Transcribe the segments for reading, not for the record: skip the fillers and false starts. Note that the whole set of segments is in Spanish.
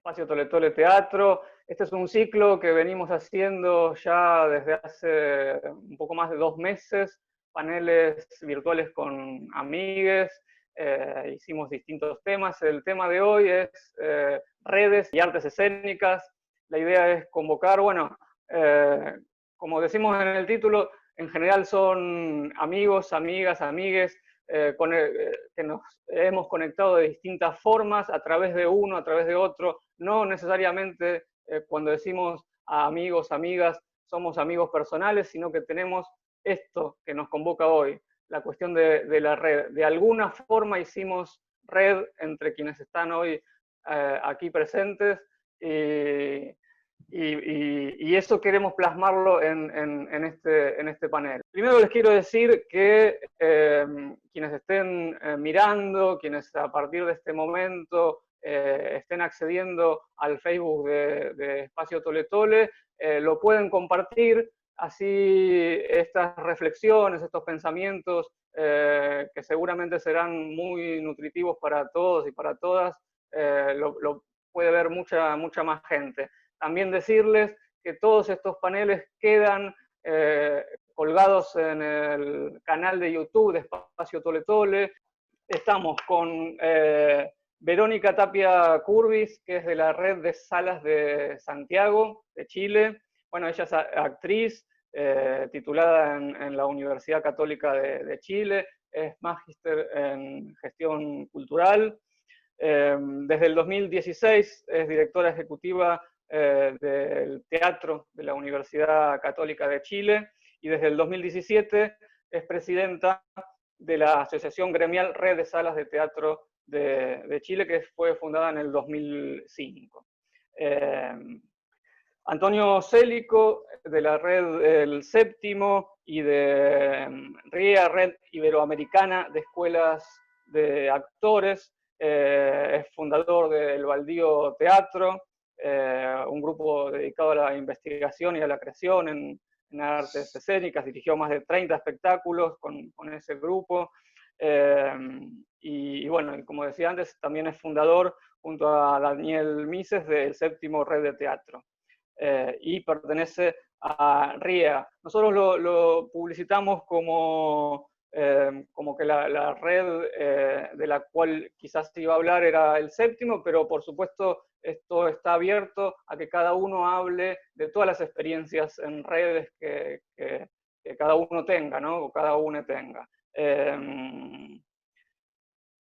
Espacio Tole Tole Teatro. Este es un ciclo que venimos haciendo ya desde hace un poco más de 2 meses, paneles virtuales con amigues, hicimos distintos temas. El tema de hoy es redes y artes escénicas. La idea es convocar, bueno, como decimos en el título, en general son amigos, amigas, amigues, que nos hemos conectado de distintas formas, a través de uno, a través de otro. No necesariamente cuando decimos a amigos, amigas, somos amigos personales, sino que tenemos esto que nos convoca hoy, la cuestión de la red. De alguna forma hicimos red entre quienes están hoy aquí presentes, y eso queremos plasmarlo en este panel. Primero les quiero decir que quienes estén mirando, quienes a partir de este momento estén accediendo al Facebook de Espacio Tole Tole, lo pueden compartir, así estas reflexiones, estos pensamientos que seguramente serán muy nutritivos para todos y para todas, lo puede ver mucha más gente. También decirles que todos estos paneles quedan colgados en el canal de YouTube de Espacio Tole Tole. Estamos con Verónica Tapia Curbis, que es de la Red de Salas de Santiago, de Chile. Bueno, ella es actriz, titulada en la Universidad Católica de Chile, es magíster en gestión cultural. Desde el 2016 es directora ejecutiva del Teatro de la Universidad Católica de Chile, y desde el 2017 es presidenta de la Asociación Gremial Red de Salas de Teatro de Chile, que fue fundada en el 2005. Antonio Célico, de la Red El Séptimo y de RIA, Red Iberoamericana de Escuelas de Actores, es fundador del Baldío Teatro, un grupo dedicado a la investigación y a la creación en artes escénicas. Dirigió más de 30 espectáculos con ese grupo. Y bueno, como decía antes, también es fundador junto a Daniel Mises del Séptimo Red de Teatro. Y pertenece a RIA. Nosotros lo publicitamos como que la red de la cual quizás se iba a hablar era el Séptimo, pero por supuesto esto está abierto a que cada uno hable de todas las experiencias en redes que cada uno tenga, ¿no? O cada uno tenga.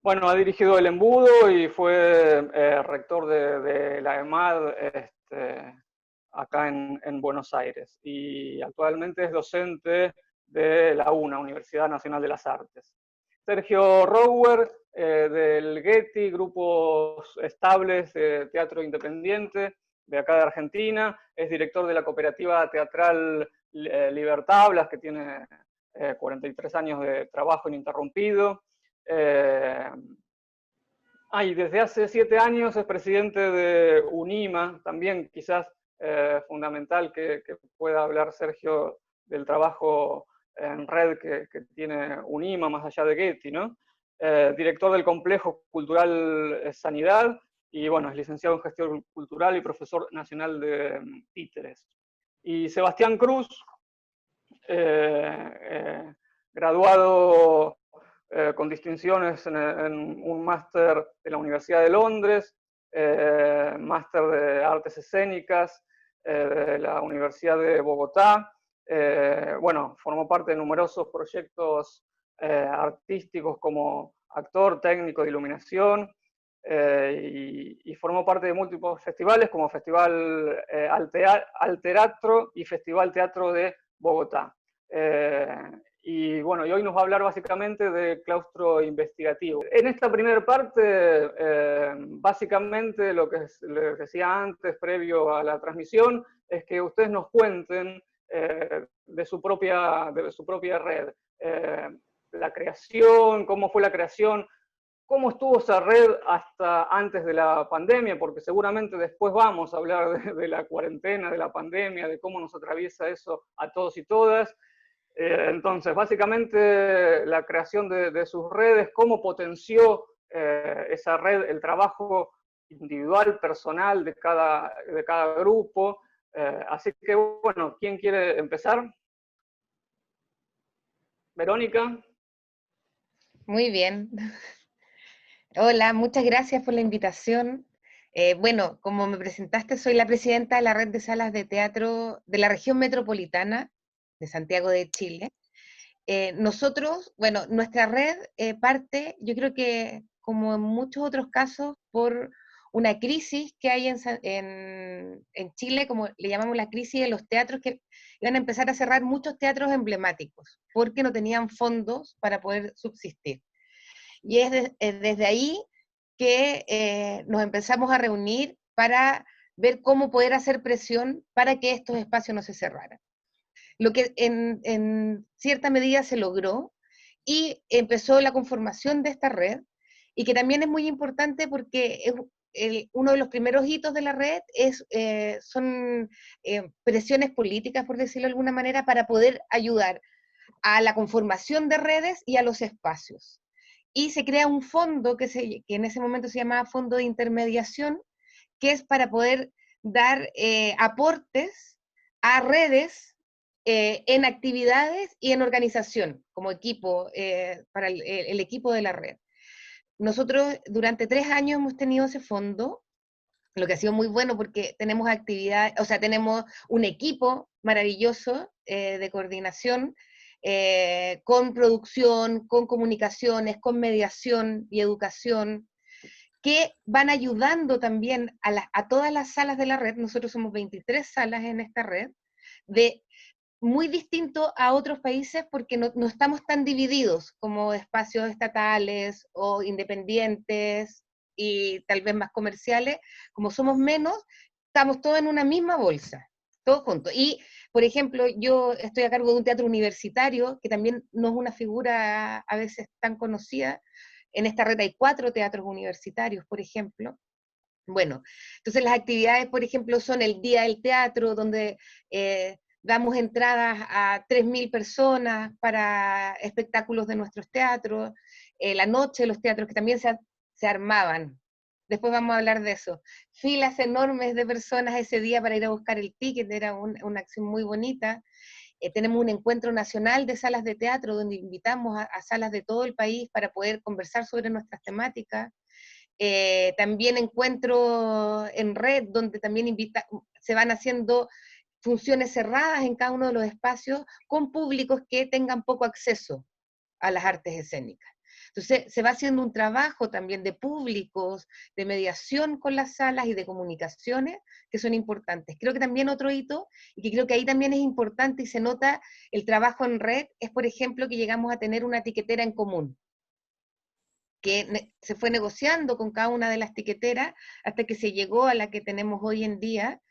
Bueno, ha dirigido El Embudo y fue rector de la EMAD acá en Buenos Aires, y actualmente es docente de la UNA, Universidad Nacional de las Artes. Sergio Rower, del Getty, grupos estables de teatro independiente de acá de Argentina, es director de la cooperativa teatral Libertablas, que tiene 43 años de trabajo ininterrumpido. Y desde hace 7 años es presidente de UNIMA, también quizás fundamental que pueda hablar Sergio del trabajo en red que tiene UNIMA, más allá de Getty, ¿no? Director del Complejo Cultural Sanidad, y bueno, es licenciado en Gestión Cultural y profesor nacional de títeres. Y Sebastián Cruz, graduado con distinciones en un máster de la Universidad de Londres, máster de Artes Escénicas de la Universidad de Bogotá. Bueno, formó parte de numerosos proyectos artísticos como actor, técnico de iluminación, y formó parte de múltiples festivales como Festival Alteratro y Festival Teatro de Bogotá. Y bueno, y hoy nos va a hablar básicamente de claustro investigativo. En esta primera parte, básicamente lo que les decía antes, previo a la transmisión, es que ustedes nos cuenten de su propia red. La creación, cómo fue la creación, cómo estuvo esa red hasta antes de la pandemia, porque seguramente después vamos a hablar de la cuarentena, de la pandemia, de cómo nos atraviesa eso a todos y todas. Entonces, básicamente la creación de sus redes, cómo potenció esa red el trabajo individual, personal de cada grupo. Así que, bueno, ¿quién quiere empezar? Verónica. Muy bien. Hola, muchas gracias por la invitación. Bueno, como me presentaste, soy la presidenta de la Red de Salas de Teatro de la región metropolitana de Santiago de Chile. Nosotros, bueno, nuestra red parte, yo creo que como en muchos otros casos, por una crisis que hay en Chile, como le llamamos la crisis de los teatros, que iban a empezar a cerrar muchos teatros emblemáticos, porque no tenían fondos para poder subsistir. Y desde ahí que nos empezamos a reunir para ver cómo poder hacer presión para que estos espacios no se cerraran. Lo que en cierta medida se logró y empezó la conformación de esta red, y que también es muy importante porque uno de los primeros hitos de la red son presiones políticas, por decirlo de alguna manera, para poder ayudar a la conformación de redes y a los espacios. Y se crea un fondo que en ese momento se llamaba Fondo de Intermediación, que es para poder dar aportes a redes en actividades y en organización, como equipo, para el equipo de la red. Nosotros durante 3 años hemos tenido ese fondo, lo que ha sido muy bueno porque tenemos actividades, o sea, tenemos un equipo maravilloso de coordinación, con producción, con comunicaciones, con mediación y educación, que van ayudando también a todas las salas de la red. Nosotros somos 23 salas en esta red, muy distinto a otros países porque no estamos tan divididos como espacios estatales o independientes y tal vez más comerciales. Como somos menos, estamos todos en una misma bolsa, todos juntos. Y, por ejemplo, yo estoy a cargo de un teatro universitario, que también no es una figura a veces tan conocida. En esta red hay 4 teatros universitarios, por ejemplo. Bueno, entonces las actividades, por ejemplo, son el Día del Teatro, donde damos entradas a 3.000 personas para espectáculos de nuestros teatros, la noche de los teatros que también se armaban. Después vamos a hablar de eso. Filas enormes de personas ese día para ir a buscar el ticket, era una acción muy bonita. Tenemos un encuentro nacional de salas de teatro donde invitamos a salas de todo el país para poder conversar sobre nuestras temáticas. También encuentro en red donde también se van haciendo funciones cerradas en cada uno de los espacios con públicos que tengan poco acceso a las artes escénicas. Entonces se va haciendo un trabajo también de públicos, de mediación con las salas y de comunicaciones que son importantes. Creo que también otro hito, y que creo que ahí también es importante y se nota el trabajo en red, es por ejemplo que llegamos a tener una etiquetera en común, que se fue negociando con cada una de las tiqueteras hasta que se llegó a la que tenemos hoy en día,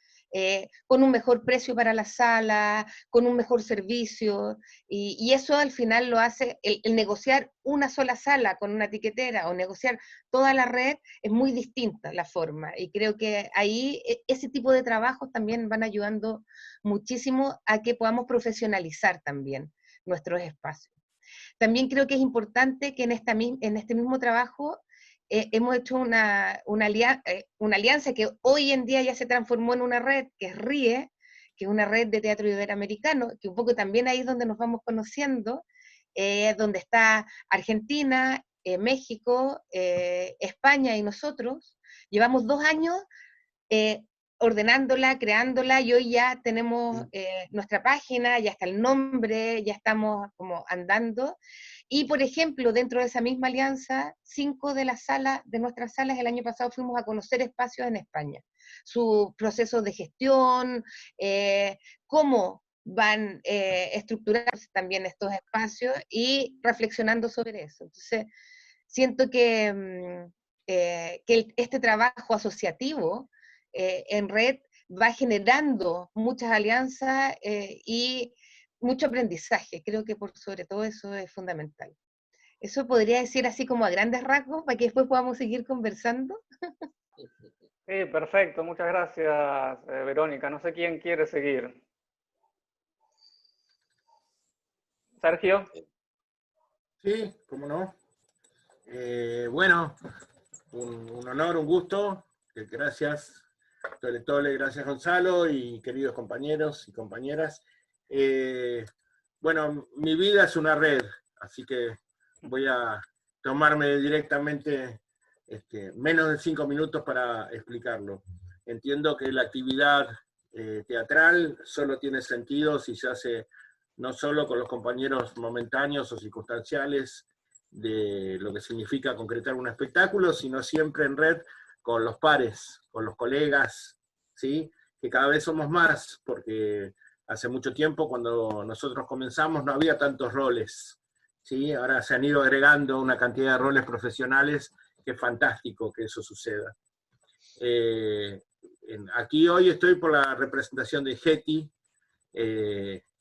con un mejor precio para la sala, con un mejor servicio, y eso al final lo hace, el negociar una sola sala con una tiquetera o negociar toda la red es muy distinta la forma, y creo que ahí ese tipo de trabajos también van ayudando muchísimo a que podamos profesionalizar también nuestros espacios. También creo que es importante que en este mismo trabajo hemos hecho una alianza que hoy en día ya se transformó en una red, que es RIE, que es una red de teatro iberoamericano, que un poco también ahí es donde nos vamos conociendo, donde está Argentina, México, España y nosotros. Llevamos 2 años eh, ordenándola, creándola, y hoy ya tenemos nuestra página, ya está el nombre, ya estamos como andando. Y por ejemplo, dentro de esa misma alianza, 5 de nuestras salas el año pasado fuimos a conocer espacios en España, su proceso de gestión, cómo van estructurarse también estos espacios y reflexionando sobre eso. Entonces, siento que este trabajo asociativo en red va generando muchas alianzas y mucho aprendizaje. Creo que por sobre todo eso es fundamental. Eso podría decir así como a grandes rasgos para que después podamos seguir conversando. Sí, perfecto, muchas gracias, Verónica. No sé quién quiere seguir. Sergio. Sí, cómo no. Bueno, un honor, un gusto Gracias, Tole Tole, gracias Gonzalo y queridos compañeros y compañeras. Bueno, mi vida es una red, así que voy a tomarme directamente menos de 5 minutos para explicarlo. Entiendo que la actividad teatral solo tiene sentido si se hace no solo con los compañeros momentáneos o circunstanciales de lo que significa concretar un espectáculo, sino siempre en red con los pares, con los colegas, ¿sí? Que cada vez somos más, porque hace mucho tiempo, cuando nosotros comenzamos, no había tantos roles, ¿sí? Ahora se han ido agregando una cantidad de roles profesionales que es fantástico que eso suceda. Aquí hoy estoy por la representación de GETI.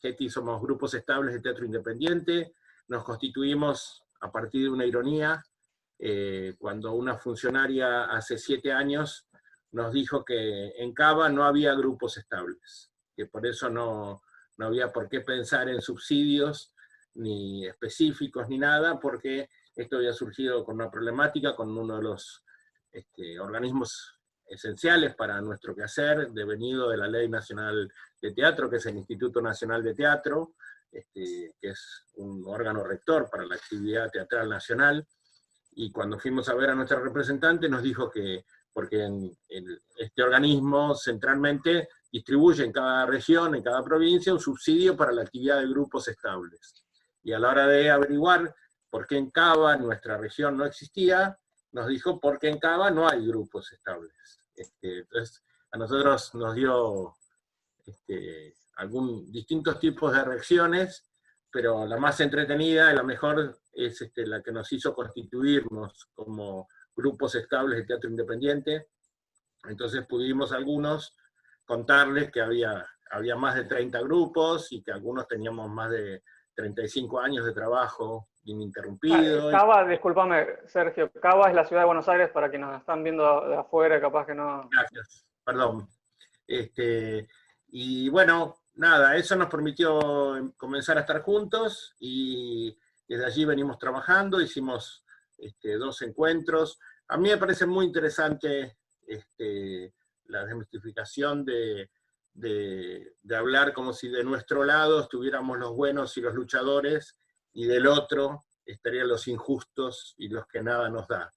GETI somos grupos estables de teatro independiente, nos constituimos a partir de una ironía, cuando una funcionaria hace 7 años nos dijo que en Cava no había grupos estables, que por eso no había por qué pensar en subsidios, ni específicos, ni nada, porque esto había surgido con una problemática, con uno de los organismos esenciales para nuestro quehacer, devenido de la Ley Nacional de Teatro, que es el Instituto Nacional de Teatro, que es un órgano rector para la actividad teatral nacional, y cuando fuimos a ver a nuestra representante nos dijo que, porque este organismo centralmente distribuye en cada región, en cada provincia, un subsidio para la actividad de grupos estables. Y a la hora de averiguar por qué en Cava, nuestra región, no existía, nos dijo porque en Cava no hay grupos estables. Entonces, a nosotros nos dio distintos tipos de reacciones, pero la más entretenida y la mejor es la que nos hizo constituirnos como grupos estables de teatro independiente. Entonces pudimos algunos contarles que había más de 30 grupos y que algunos teníamos más de 35 años de trabajo ininterrumpido. Cava, discúlpame, Sergio, Cava es la ciudad de Buenos Aires, para quienes nos están viendo de afuera, capaz que no... Gracias, perdón. Y bueno, nada, eso nos permitió comenzar a estar juntos, y desde allí venimos trabajando, hicimos 2 encuentros. A mí me parece muy interesante la desmistificación de hablar como si de nuestro lado estuviéramos los buenos y los luchadores, y del otro estarían los injustos y los que nada nos da.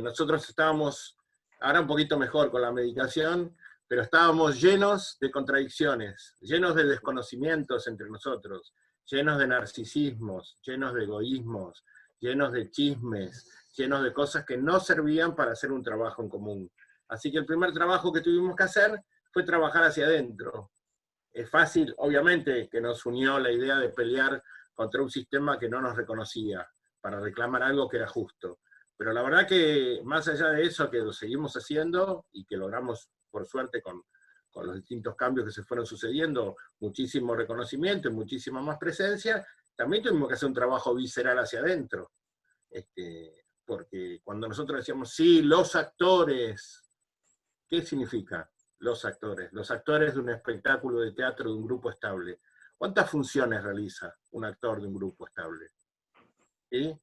Nosotros estábamos ahora un poquito mejor con la medicación, pero estábamos llenos de contradicciones, llenos de desconocimientos entre nosotros, llenos de narcisismos, llenos de egoísmos, llenos de chismes, llenos de cosas que no servían para hacer un trabajo en común. Así que el primer trabajo que tuvimos que hacer fue trabajar hacia adentro. Es fácil, obviamente, que nos unió la idea de pelear contra un sistema que no nos reconocía, para reclamar algo que era justo. Pero la verdad que, más allá de eso, que lo seguimos haciendo, y que logramos, por suerte, con los distintos cambios que se fueron sucediendo, muchísimo reconocimiento y muchísima más presencia, también tuvimos que hacer un trabajo visceral hacia adentro. Porque cuando nosotros decíamos, sí, los actores, ¿qué significa los actores? Los actores de un espectáculo de teatro de un grupo estable. ¿Cuántas funciones realiza un actor de un grupo estable? ¿Sí?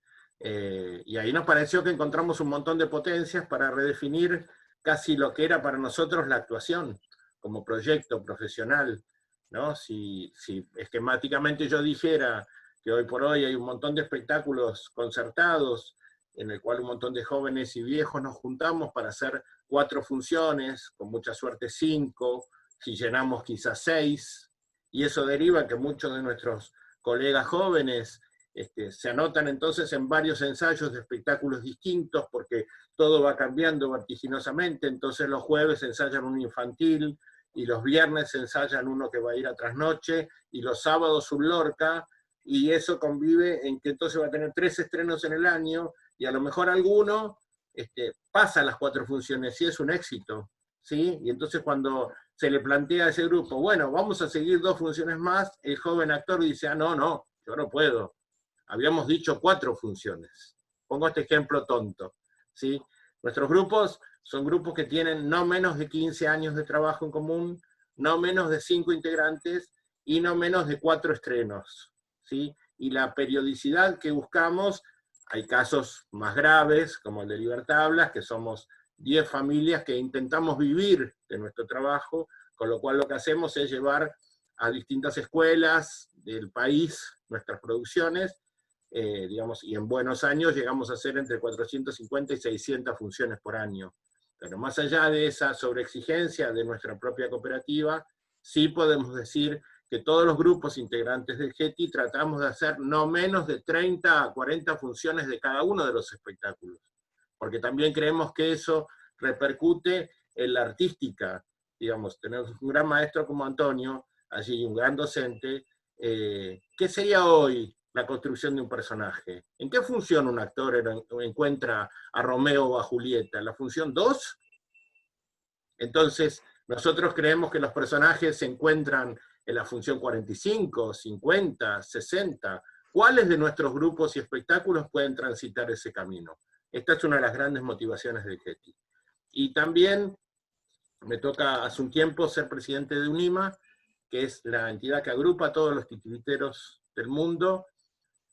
Y ahí nos pareció que encontramos un montón de potencias para redefinir casi lo que era para nosotros la actuación, como proyecto profesional, ¿no? Si esquemáticamente yo dijera que hoy por hoy hay un montón de espectáculos concertados, en el cual un montón de jóvenes y viejos nos juntamos para hacer 4 funciones, con mucha suerte 5, si llenamos quizás 6, y eso deriva que muchos de nuestros colegas jóvenes se anotan entonces en varios ensayos de espectáculos distintos, porque todo va cambiando vertiginosamente. Entonces los jueves ensayan un infantil, y los viernes ensayan uno que va a ir a trasnoche, y los sábados un Lorca, y eso convive en que entonces va a tener 3 estrenos en el año, y a lo mejor alguno pasa las 4 funciones, y es un éxito, ¿sí? Y entonces cuando se le plantea a ese grupo, bueno, vamos a seguir 2 funciones más, el joven actor dice, ah, no, yo no puedo. Habíamos dicho 4 funciones. Pongo este ejemplo tonto, ¿sí? Nuestros grupos son grupos que tienen no menos de 15 años de trabajo en común, no menos de 5 integrantes, y no menos de 4 estrenos, ¿sí? Y la periodicidad que buscamos, hay casos más graves, como el de Libertad Hablas, que somos 10 familias que intentamos vivir de nuestro trabajo, con lo cual lo que hacemos es llevar a distintas escuelas del país nuestras producciones, digamos, y en buenos años llegamos a hacer entre 450 y 600 funciones por año. Pero más allá de esa sobreexigencia de nuestra propia cooperativa, sí podemos decir que todos los grupos integrantes del Getty tratamos de hacer no menos de 30 a 40 funciones de cada uno de los espectáculos, porque también creemos que eso repercute en la artística. Digamos, tenemos un gran maestro como Antonio, allí un gran docente. ¿Qué sería hoy la construcción de un personaje? ¿En qué función un actor encuentra a Romeo o a Julieta? ¿En la función 2? Entonces, nosotros creemos que los personajes se encuentran en la función 45, 50, 60. ¿Cuáles de nuestros grupos y espectáculos pueden transitar ese camino? Esta es una de las grandes motivaciones del Getty. Y también me toca hace un tiempo ser presidente de UNIMA, que es la entidad que agrupa a todos los titiriteros del mundo.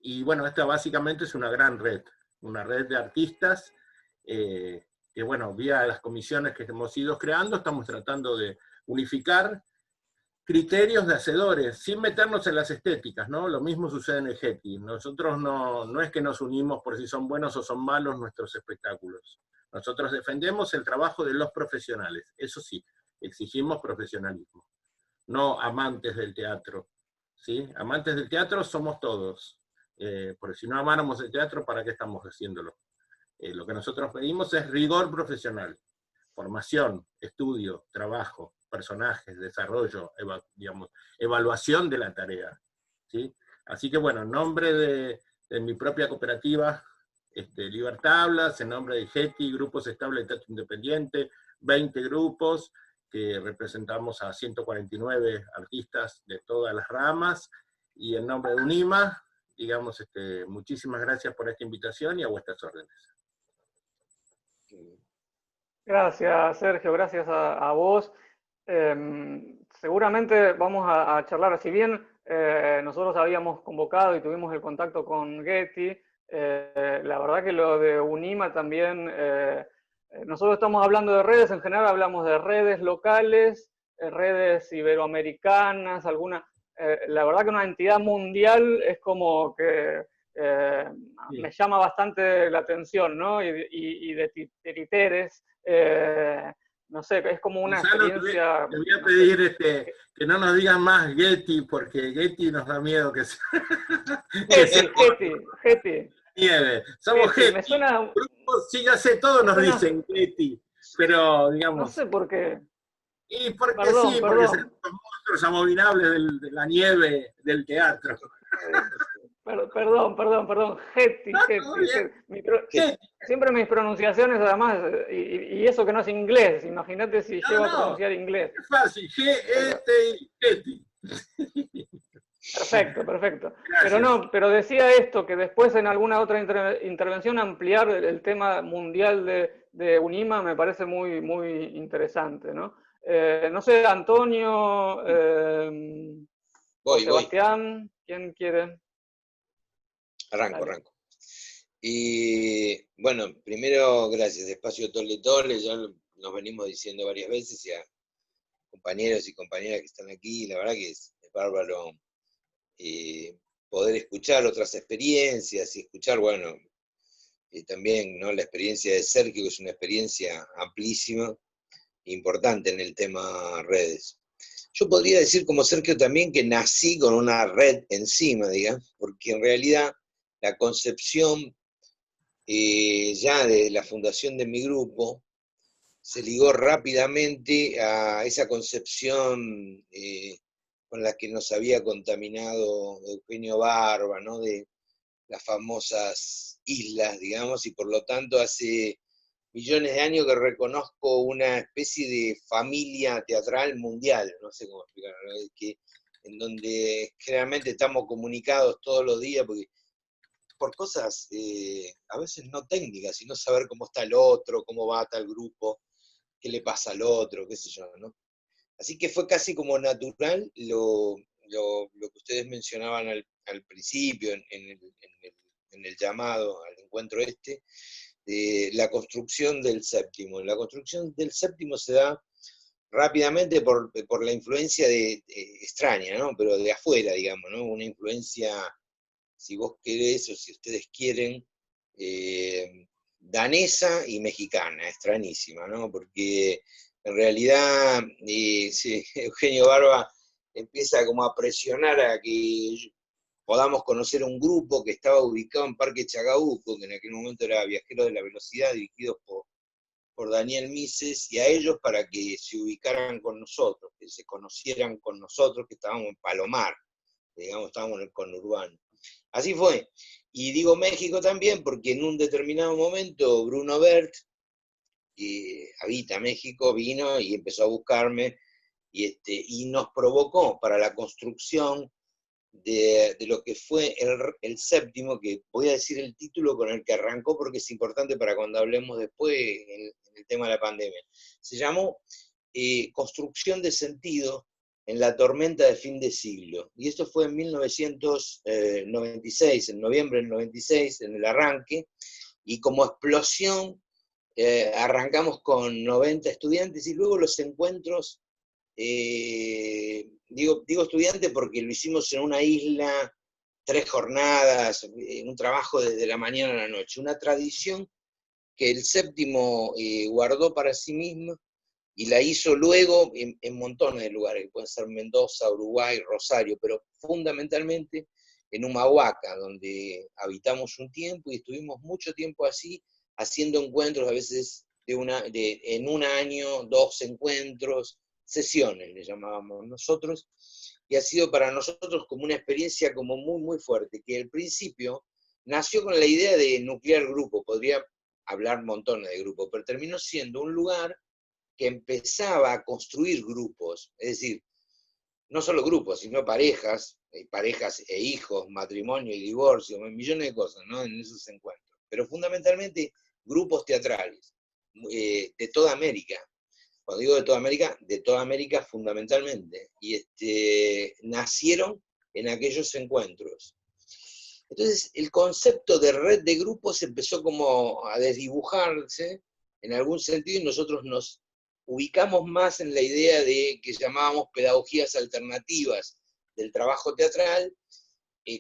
Y bueno, esta básicamente es una gran red, una red de artistas, que bueno, vía las comisiones que hemos ido creando, estamos tratando de unificar criterios de hacedores, sin meternos en las estéticas, ¿no? Lo mismo sucede en el Getty. Nosotros no es que nos unimos por si son buenos o son malos nuestros espectáculos. Nosotros defendemos el trabajo de los profesionales, eso sí, exigimos profesionalismo. No amantes del teatro, ¿sí? Amantes del teatro somos todos, porque si no amáramos el teatro, ¿para qué estamos haciéndolo? Lo que nosotros pedimos es rigor profesional, formación, estudio, trabajo, personajes, desarrollo, digamos, evaluación de la tarea, ¿sí? Así que bueno, en nombre de mi propia cooperativa, Libertablas, en nombre de Getty, Grupos Estables de Teatro Independiente, 20 grupos, que representamos a 149 artistas de todas las ramas, y en nombre de UNIMA, digamos, muchísimas gracias por esta invitación y a vuestras órdenes. Gracias, Sergio, gracias a vos. Seguramente vamos a charlar, si bien nosotros habíamos convocado y tuvimos el contacto con Getty, la verdad que lo de UNIMA también, nosotros estamos hablando de redes, en general hablamos de redes locales, redes iberoamericanas, la verdad que una entidad mundial es como que Sí. me llama bastante la atención, ¿no? Y de titiriteres, no sé, es como una Gonzalo, experiencia... te voy a pedir que no nos digan más Getty, porque Getty nos da miedo que sea. Getty. Nieve. Somos Getty. Me suena... Sí, ya sé, todos nos dicen Getty, pero digamos... No sé por qué. Y porque perdón, sí, porque son los monstruos abominables de la nieve del teatro. Perdón. Getty. Siempre mis pronunciaciones, además, y eso que no es inglés, imagínate si llego a pronunciar inglés. Es fácil, Getty. Perfecto. Gracias. Pero decía esto, que después en alguna otra intervención ampliar el tema mundial de UNIMA me parece muy, muy interesante, ¿no? No sé, Antonio, Sebastián, ¿quién quiere? Arranco. Y bueno, primero, gracias, Espacio Tole Tole, ya nos venimos diciendo varias veces, y a compañeros y compañeras que están aquí, la verdad que es bárbaro poder escuchar otras experiencias y escuchar, bueno, también, ¿no?, la experiencia de Sergio, que es una experiencia amplísima, importante en el tema redes. Yo podría decir como Sergio también que nací con una red encima, digamos, porque en realidad la concepción ya de la fundación de mi grupo se ligó rápidamente a esa concepción con la que nos había contaminado Eugenio Barba, ¿no?, de las famosas islas, digamos, y por lo tanto hace millones de años que reconozco una especie de familia teatral mundial, no sé cómo explicarlo, en donde generalmente estamos comunicados todos los días, porque por cosas a veces no técnicas, sino saber cómo está el otro, cómo va tal grupo, qué le pasa al otro, qué sé yo, ¿no? Así que fue casi como natural lo que ustedes mencionaban al principio, en el llamado al encuentro la construcción del séptimo. La construcción del séptimo se da rápidamente por la influencia extraña, ¿no? Pero de afuera, digamos, ¿no? Una influencia, si vos querés o si ustedes quieren, danesa y mexicana, extrañísima, ¿no? Porque en realidad sí, Eugenio Barba empieza como a presionar a que podamos conocer un grupo que estaba ubicado en Parque Chacabuco, que en aquel momento era Viajeros de la Velocidad, dirigidos por Daniel Mises, y a ellos para que se ubicaran con nosotros, que se conocieran con nosotros, que estábamos en Palomar, digamos, estábamos en el conurbano. Así fue. Y digo México también porque en un determinado momento Bruno Bert, que habita México, vino y empezó a buscarme y nos provocó para la construcción de lo que fue el séptimo, que voy a decir el título con el que arrancó porque es importante para cuando hablemos después en el tema de la pandemia. Se llamó Construcción de Sentido en la tormenta de fin de siglo. Y esto fue en 1996, en noviembre del 96, en el arranque, y como explosión arrancamos con 90 estudiantes y luego los encuentros, digo estudiante porque lo hicimos en una isla, 3 jornadas, un trabajo desde la mañana a la noche, una tradición que el séptimo guardó para sí mismo y la hizo luego en montones de lugares, que pueden ser Mendoza, Uruguay, Rosario, pero fundamentalmente en Humahuaca, donde habitamos un tiempo y estuvimos mucho tiempo así, haciendo encuentros a veces en un año, 2 encuentros, sesiones le llamábamos nosotros, y ha sido para nosotros como una experiencia como muy, muy fuerte, que al principio nació con la idea de nuclear grupo, podría hablar montones de grupos, pero terminó siendo un lugar que empezaba a construir grupos, es decir, no solo grupos, sino parejas e hijos, matrimonio y divorcio, millones de cosas, ¿no? En esos encuentros. Pero fundamentalmente grupos teatrales de toda América. Cuando digo de toda América fundamentalmente. Y nacieron en aquellos encuentros. Entonces, el concepto de red de grupos empezó como a desdibujarse en algún sentido y nosotros nos ubicamos más en la idea de que llamábamos pedagogías alternativas del trabajo teatral,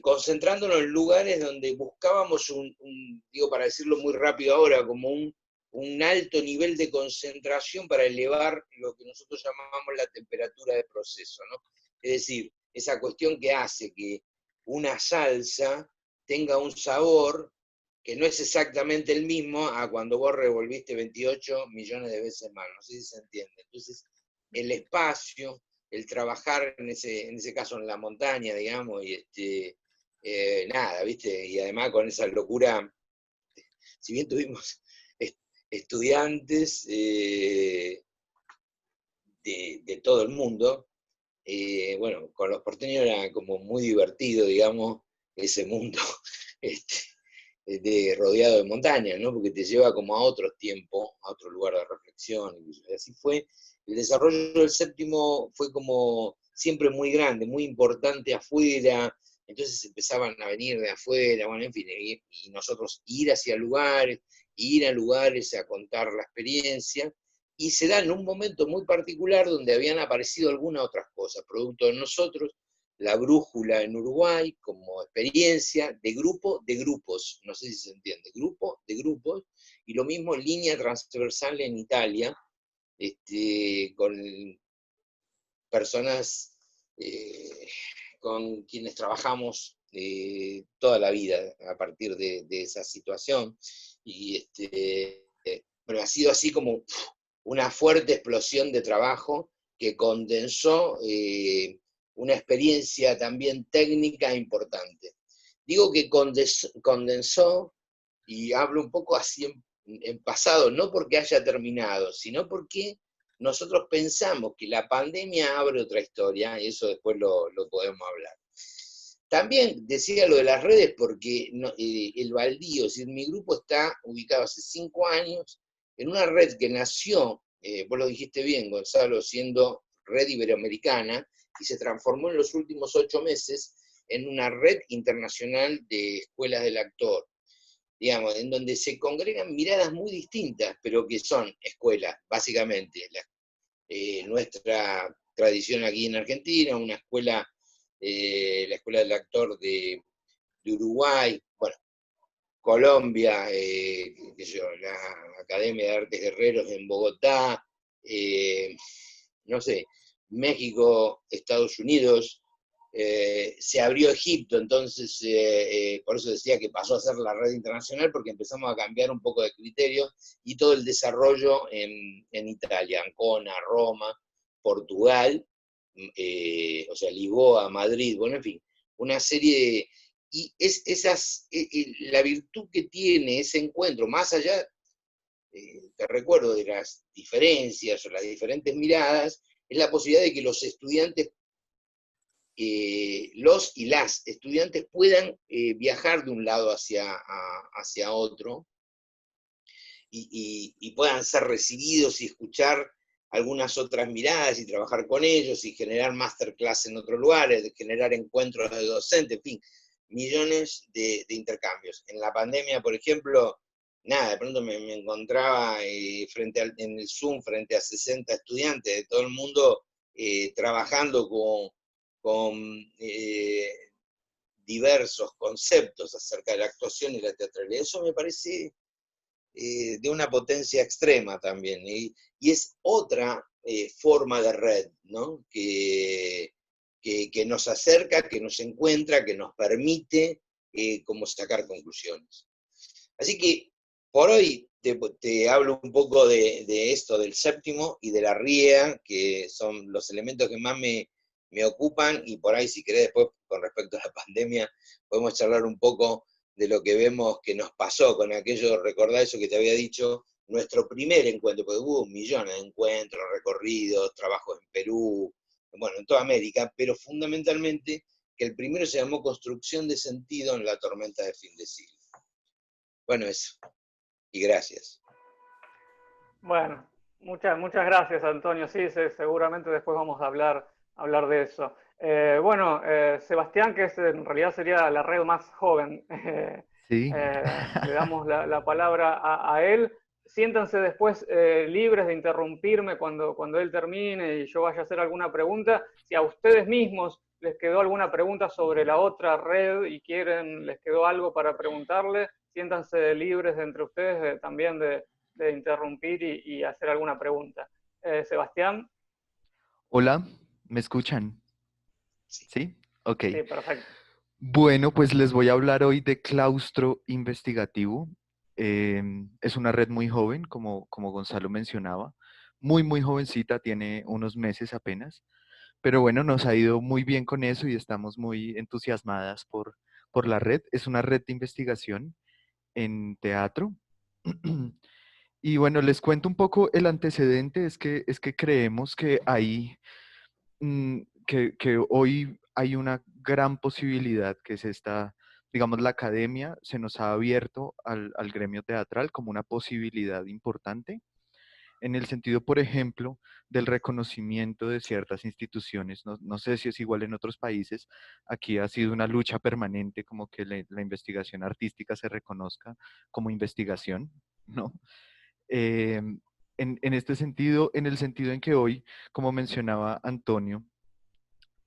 concentrándonos en lugares donde buscábamos digo para decirlo muy rápido ahora, como un alto nivel de concentración para elevar lo que nosotros llamamos la temperatura de proceso, ¿no? Es decir, esa cuestión que hace que una salsa tenga un sabor que no es exactamente el mismo a cuando vos revolviste 28 millones de veces más, no sé si se entiende. Entonces, el espacio, el trabajar en ese caso en la montaña, digamos, y nada, ¿viste? Y además con esa locura, si bien tuvimos estudiantes de todo el mundo, bueno, con los porteños era como muy divertido, digamos, ese mundo rodeado de montañas, ¿no? Porque te lleva como a otros tiempos, a otro lugar de reflexión, y así fue. El desarrollo del séptimo fue como siempre muy grande, muy importante afuera, entonces empezaban a venir de afuera, bueno, en fin, y nosotros ir a lugares a contar la experiencia, y se da en un momento muy particular donde habían aparecido algunas otras cosas, producto de nosotros, la brújula en Uruguay como experiencia de grupo de grupos, no sé si se entiende, grupo de grupos, y lo mismo línea transversal en Italia, con personas con quienes trabajamos toda la vida a partir de esa situación, pero ha sido así como una fuerte explosión de trabajo que condensó una experiencia también técnica importante. Digo que condensó, y hablo un poco así en pasado, no porque haya terminado, sino porque nosotros pensamos que la pandemia abre otra historia, y eso después lo podemos hablar. También decía lo de las redes porque el baldío, es decir, mi grupo está ubicado hace 5 años en una red que nació, vos lo dijiste bien, Gonzalo, siendo red iberoamericana, y se transformó en los últimos 8 meses en una red internacional de escuelas del actor. digamos, en donde se congregan miradas muy distintas, pero que son escuelas, básicamente. Nuestra tradición aquí en Argentina, una escuela, la Escuela del Actor de Uruguay, bueno, Colombia, qué sé yo, la Academia de Artes Guerreros en Bogotá, no sé, México, Estados Unidos, se abrió Egipto, entonces por eso decía que pasó a ser la red internacional, porque empezamos a cambiar un poco de criterio, y todo el desarrollo en Italia, Ancona, Roma, Portugal, o sea, Lisboa, Madrid, bueno, en fin, una serie de... Y la virtud que tiene ese encuentro, más allá, te recuerdo, de las diferencias o las diferentes miradas, es la posibilidad de que los estudiantes, los y las estudiantes puedan viajar de un lado hacia otro y puedan ser recibidos y escuchar algunas otras miradas y trabajar con ellos y generar masterclass en otros lugares, generar encuentros de docentes, en fin, millones de intercambios. En la pandemia, por ejemplo, nada, de pronto me encontraba en el Zoom frente a 60 estudiantes de todo el mundo trabajando con diversos conceptos acerca de la actuación y la teatralidad. Eso me parece de una potencia extrema también, y es otra forma de red, ¿no? Que nos acerca, que nos encuentra, que nos permite como sacar conclusiones. Así que por hoy te hablo un poco de esto, del séptimo y de la RIEA, que son los elementos que más me ocupan, y por ahí, si querés, después, con respecto a la pandemia, podemos charlar un poco de lo que vemos que nos pasó con aquello. Recordá eso que te había dicho, nuestro primer encuentro, porque hubo millones de encuentros, recorridos, trabajos en Perú, bueno, en toda América, pero fundamentalmente que el primero se llamó Construcción de Sentido en la Tormenta de Fin de Siglo. Bueno, eso. Y gracias. Bueno, muchas gracias, Antonio. Sí, seguramente después vamos a hablar de eso. Bueno, Sebastián, que en realidad sería la red más joven, Sí. le damos la palabra a él. Siéntanse después libres de interrumpirme cuando él termine y yo vaya a hacer alguna pregunta. Si a ustedes mismos les quedó alguna pregunta sobre la otra red y les quedó algo para preguntarle, siéntanse libres entre ustedes también de interrumpir y hacer alguna pregunta. Sebastián. Hola, ¿me escuchan? Sí. ¿Sí? Ok. Sí, perfecto. Bueno, pues les voy a hablar hoy de Claustro Investigativo. Es una red muy joven, como Gonzalo mencionaba. Muy jovencita, tiene unos meses apenas. Pero bueno, nos ha ido muy bien con eso y estamos muy entusiasmadas por la red. Es una red de investigación en teatro. Y bueno, les cuento un poco el antecedente, es que creemos que que hoy hay una gran posibilidad que es esta, digamos, la academia se nos ha abierto al gremio teatral como una posibilidad importante, en el sentido, por ejemplo, del reconocimiento de ciertas instituciones. No sé si es igual en otros países. Aquí ha sido una lucha permanente como que la investigación artística se reconozca como investigación, ¿no? Eh, en este sentido, en el sentido en que hoy, como mencionaba Antonio,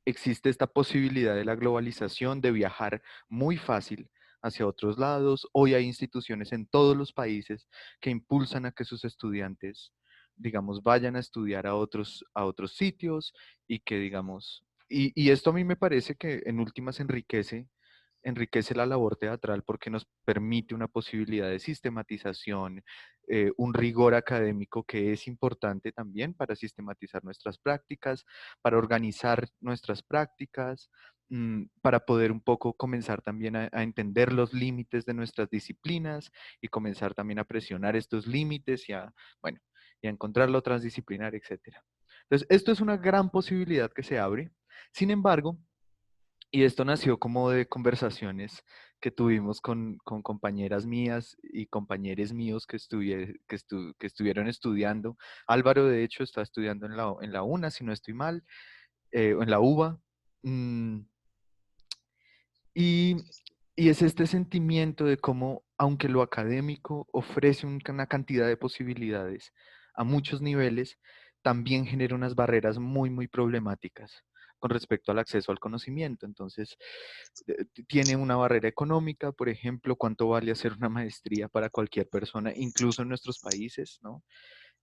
existe esta posibilidad de la globalización, de viajar muy fácil hacia otros lados. Hoy hay instituciones en todos los países que impulsan a que sus estudiantes, digamos, vayan a estudiar a otros sitios y que, digamos, y esto a mí me parece que en últimas enriquece la labor teatral porque nos permite una posibilidad de sistematización, un rigor académico que es importante también para sistematizar nuestras prácticas, para organizar nuestras prácticas, para poder un poco comenzar también a entender los límites de nuestras disciplinas y comenzar también a presionar estos límites bueno, y a encontrar lo transdisciplinar, etcétera. Entonces, esto es una gran posibilidad que se abre. Sin embargo, y esto nació como de conversaciones que tuvimos con compañeras mías y compañeros míos que estuvieron estudiando. Álvaro, de hecho, está estudiando en la UNA, si no estoy mal, o en la UBA. mm, y, Y es este sentimiento de cómo, aunque lo académico ofrece una cantidad de posibilidades a muchos niveles, también genera unas barreras muy, muy problemáticas con respecto al acceso al conocimiento. Entonces, tiene una barrera económica, por ejemplo, cuánto vale hacer una maestría para cualquier persona, incluso en nuestros países, ¿no?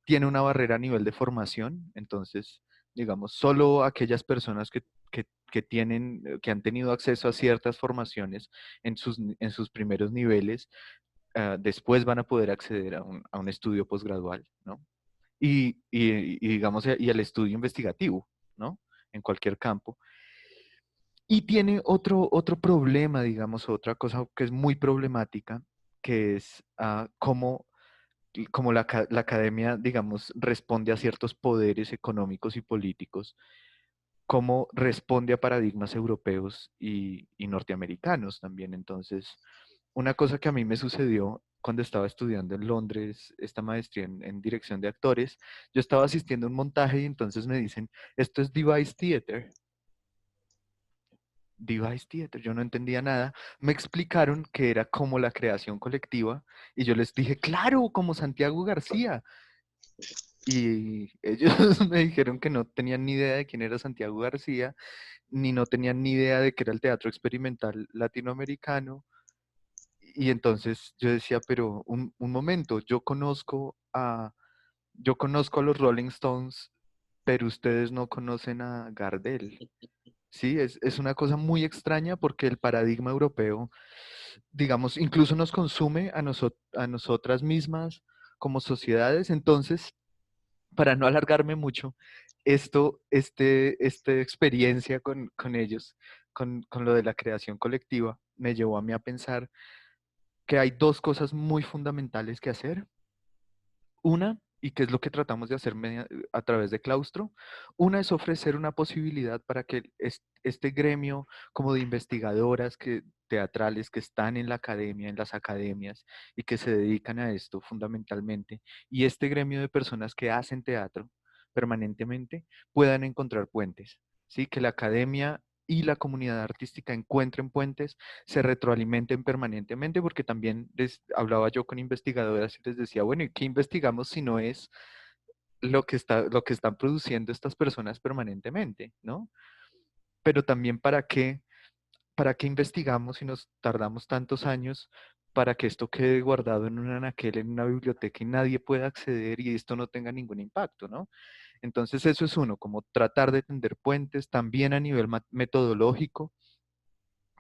Tiene una barrera a nivel de formación, entonces, digamos, solo aquellas personas que han tenido acceso a ciertas formaciones en sus primeros niveles, después van a poder acceder a un estudio posgradual, ¿no? Y digamos, y al estudio investigativo, ¿no? En cualquier campo. Y tiene otro problema, digamos, otra cosa que es muy problemática, que es cómo la academia, digamos, responde a ciertos poderes económicos y políticos, cómo responde a paradigmas europeos y norteamericanos también. Entonces, una cosa que a mí me sucedió cuando estaba estudiando en Londres esta maestría en dirección de actores, yo estaba asistiendo a un montaje y entonces me dicen, esto es device theater. Device Theater, yo no entendía nada, me explicaron que era como la creación colectiva y yo les dije, claro, como Santiago García. Y ellos me dijeron que no tenían ni idea de quién era Santiago García, ni no tenían ni idea de qué era el teatro experimental latinoamericano. Y entonces yo decía, pero un momento, yo conozco a los Rolling Stones, pero ustedes no conocen a Gardel. Sí, es una cosa muy extraña porque el paradigma europeo, digamos, incluso nos consume a nosotras mismas como sociedades. Entonces, para no alargarme mucho, esta experiencia con ellos, con lo de la creación colectiva, me llevó a mí a pensar que hay dos cosas muy fundamentales que hacer. Una, y que es lo que tratamos de hacer a través de Claustro, una es ofrecer una posibilidad para que este gremio como de investigadoras teatrales que están en la academia, en las academias y que se dedican a esto fundamentalmente, y este gremio de personas que hacen teatro permanentemente puedan encontrar puentes, ¿sí? Que la academia y la comunidad artística encuentren puentes, se retroalimenten permanentemente, porque también hablaba yo con investigadoras y les decía, bueno, ¿y qué investigamos si no es lo que están produciendo estas personas permanentemente, ¿no? Pero también para qué investigamos si nos tardamos tantos años para que esto quede guardado en un anaquel, en una biblioteca y nadie pueda acceder y esto no tenga ningún impacto, ¿no? Entonces eso es uno, como tratar de tender puentes también a nivel metodológico,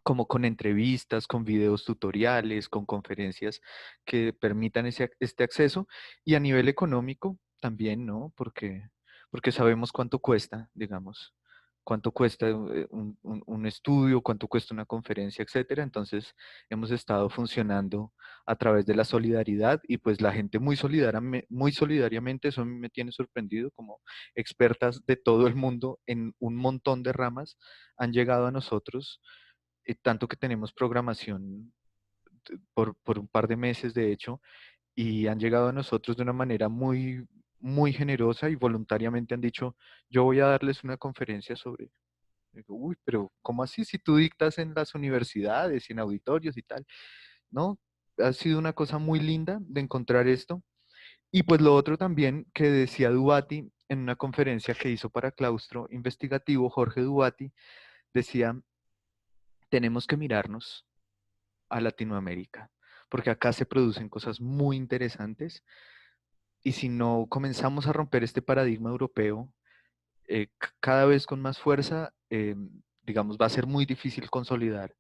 como con entrevistas, con videos tutoriales, con conferencias que permitan este acceso, y a nivel económico también, ¿no? Porque sabemos cuánto cuesta, digamos, cuánto cuesta un estudio, cuánto cuesta una conferencia, etcétera. Entonces, hemos estado funcionando a través de la solidaridad y pues la gente muy solidariamente, eso a mí me tiene sorprendido, como expertas de todo el mundo en un montón de ramas han llegado a nosotros, tanto que tenemos programación por un par de meses, de hecho, y han llegado a nosotros de una manera muy, muy generosa y voluntariamente han dicho, yo voy a darles una conferencia sobre... Digo, uy, pero ¿cómo así si tú dictas en las universidades y en auditorios y tal? ¿No? Ha sido una cosa muy linda de encontrar esto. Y pues lo otro también que decía Dubati en una conferencia que hizo para Claustro Investigativo, Jorge Dubati, decía, tenemos que mirarnos a Latinoamérica, porque acá se producen cosas muy interesantes y si no comenzamos a romper este paradigma europeo cada vez con más fuerza, digamos, va a ser muy difícil consolidar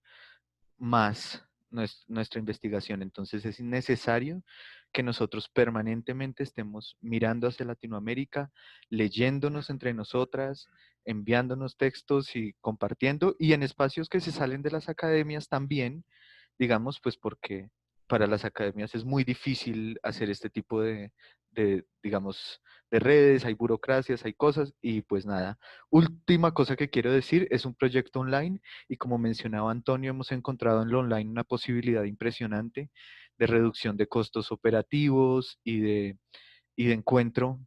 más nuestra investigación. Entonces es necesario que nosotros permanentemente estemos mirando hacia Latinoamérica, leyéndonos entre nosotras, enviándonos textos y compartiendo, y en espacios que se salen de las academias también, digamos, pues porque para las academias es muy difícil hacer este tipo digamos, de redes, hay burocracias, hay cosas, y pues nada. Última cosa que quiero decir, es un proyecto online, y como mencionaba Antonio, hemos encontrado en lo online una posibilidad impresionante de reducción de costos operativos y de encuentro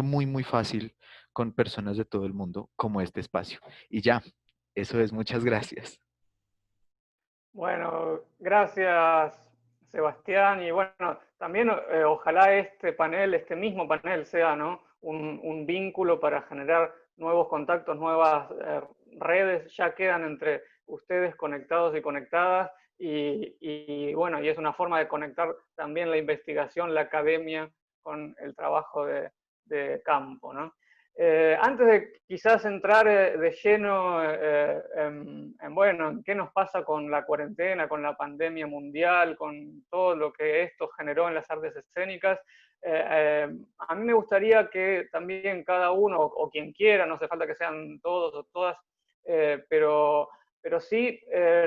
muy, muy fácil con personas de todo el mundo, como este espacio. Y ya, eso es, muchas gracias. Bueno, gracias Sebastián, y bueno, también ojalá este mismo panel sea, ¿no?, un vínculo para generar nuevos contactos, nuevas redes, ya quedan entre ustedes conectados y conectadas, y bueno, y es una forma de conectar también la investigación, la academia, con el trabajo de campo, ¿no? Antes de quizás entrar de lleno bueno, en qué nos pasa con la cuarentena, con la pandemia mundial, con todo lo que esto generó en las artes escénicas, a mí me gustaría que también cada uno, o quien quiera, no hace falta que sean todos o todas, pero sí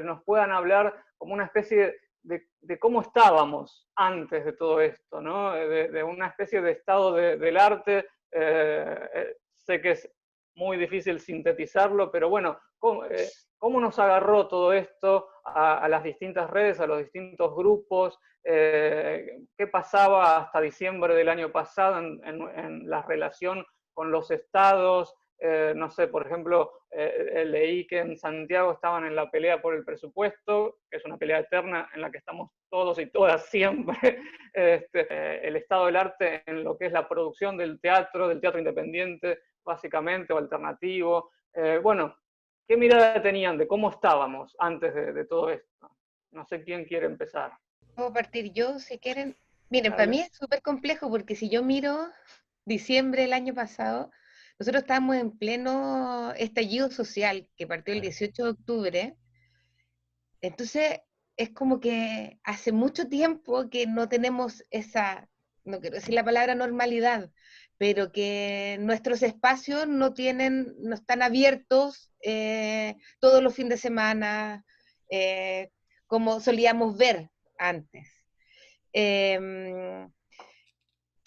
nos puedan hablar como una especie de cómo estábamos antes de todo esto, ¿no? De una especie de estado del arte. Sé que es muy difícil sintetizarlo, pero bueno, ¿cómo nos agarró todo esto a las distintas redes, a los distintos grupos? ¿Qué pasaba hasta diciembre del año pasado en la relación con los estados? No sé, por ejemplo, leí que en Santiago estaban en la pelea por el presupuesto, que es una pelea eterna en la que estamos todos y todas siempre. El estado del arte en lo que es la producción del teatro independiente, básicamente, o alternativo. Bueno, ¿qué mirada tenían de cómo estábamos antes de todo esto? No sé quién quiere empezar. Puedo partir yo, si quieren. Miren, para Dale. mí es súper complejo porque si yo miro diciembre del año pasado, nosotros estábamos en pleno estallido social que partió el 18 de octubre. Entonces, es como que hace mucho tiempo que no tenemos esa, no quiero decir la palabra normalidad, pero que nuestros espacios no están abiertos todos los fines de semana, como solíamos ver antes. Se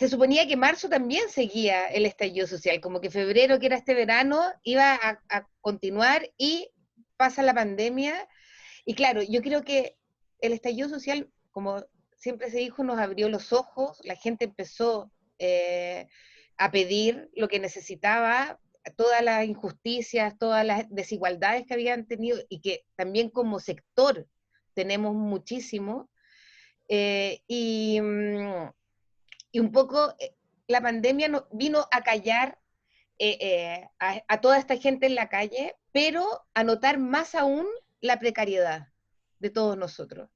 suponía que marzo también seguía el estallido social, como que febrero, que era este verano, iba a continuar, y pasa la pandemia. Y claro, yo creo que el estallido social, como siempre se dijo, nos abrió los ojos, la gente empezó a pedir lo que necesitaba, todas las injusticias, todas las desigualdades que habían tenido, y que también como sector tenemos muchísimo. Y un poco la pandemia vino a callar a toda esta gente en la calle, pero a notar más aún la precariedad de todos nosotros.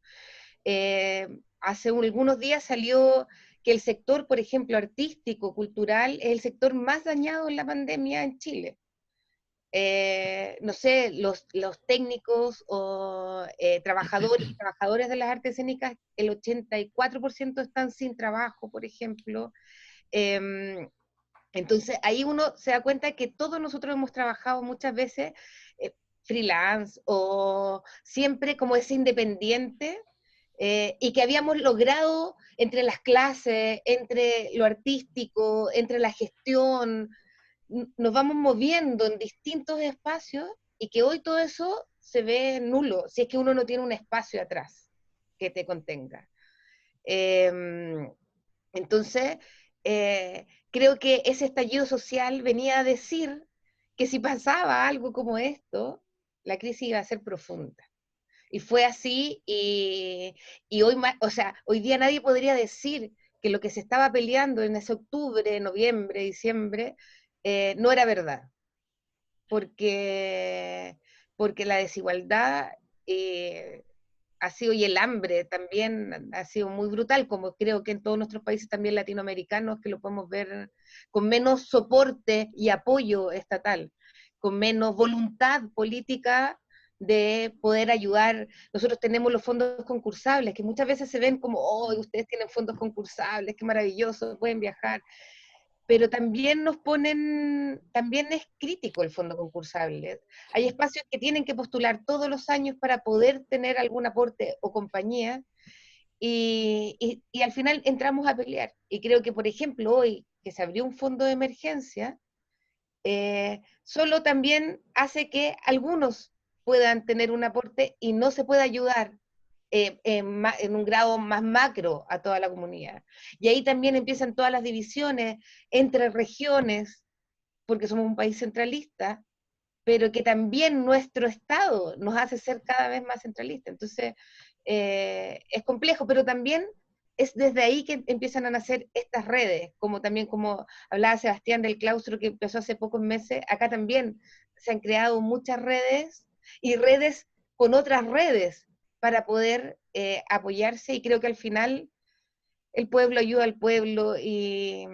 Hace algunos días salió que el sector, por ejemplo, artístico, cultural, es el sector más dañado en la pandemia en Chile. No sé, los técnicos o trabajadores y trabajadoras de las artes escénicas, el 84% están sin trabajo, por ejemplo. Entonces ahí uno se da cuenta que todos nosotros hemos trabajado muchas veces freelance o siempre como ese independiente, y que habíamos logrado entre las clases, entre lo artístico, entre la gestión, nos vamos moviendo en distintos espacios, y que hoy todo eso se ve nulo si es que uno no tiene un espacio atrás que te contenga. Entonces, creo que ese estallido social venía a decir que si pasaba algo como esto, la crisis iba a ser profunda. Y fue así, y hoy, o sea, hoy día nadie podría decir que lo que se estaba peleando en ese octubre, noviembre, diciembre, no era verdad. Porque la desigualdad ha sido, y el hambre también ha sido muy brutal, como creo que en todos nuestros países también latinoamericanos, que lo podemos ver con menos soporte y apoyo estatal, con menos voluntad política de poder ayudar. Nosotros tenemos los fondos concursables, que muchas veces se ven como, oh, ustedes tienen fondos concursables, qué maravilloso, pueden viajar, pero también también es crítico el fondo concursable. Hay espacios que tienen que postular todos los años para poder tener algún aporte o compañía, y al final entramos a pelear. Y creo que, por ejemplo, hoy que se abrió un fondo de emergencia, solo también hace que algunos puedan tener un aporte y no se pueda ayudar en un grado más macro a toda la comunidad. Y ahí también empiezan todas las divisiones entre regiones, porque somos un país centralista, pero que también nuestro Estado nos hace ser cada vez más centralistas. Entonces, es complejo, pero también es desde ahí que empiezan a nacer estas redes, como también como hablaba Sebastián del claustro que empezó hace pocos meses, acá también se han creado muchas redes y redes con otras redes para poder apoyarse, y creo que al final el pueblo ayuda al pueblo, y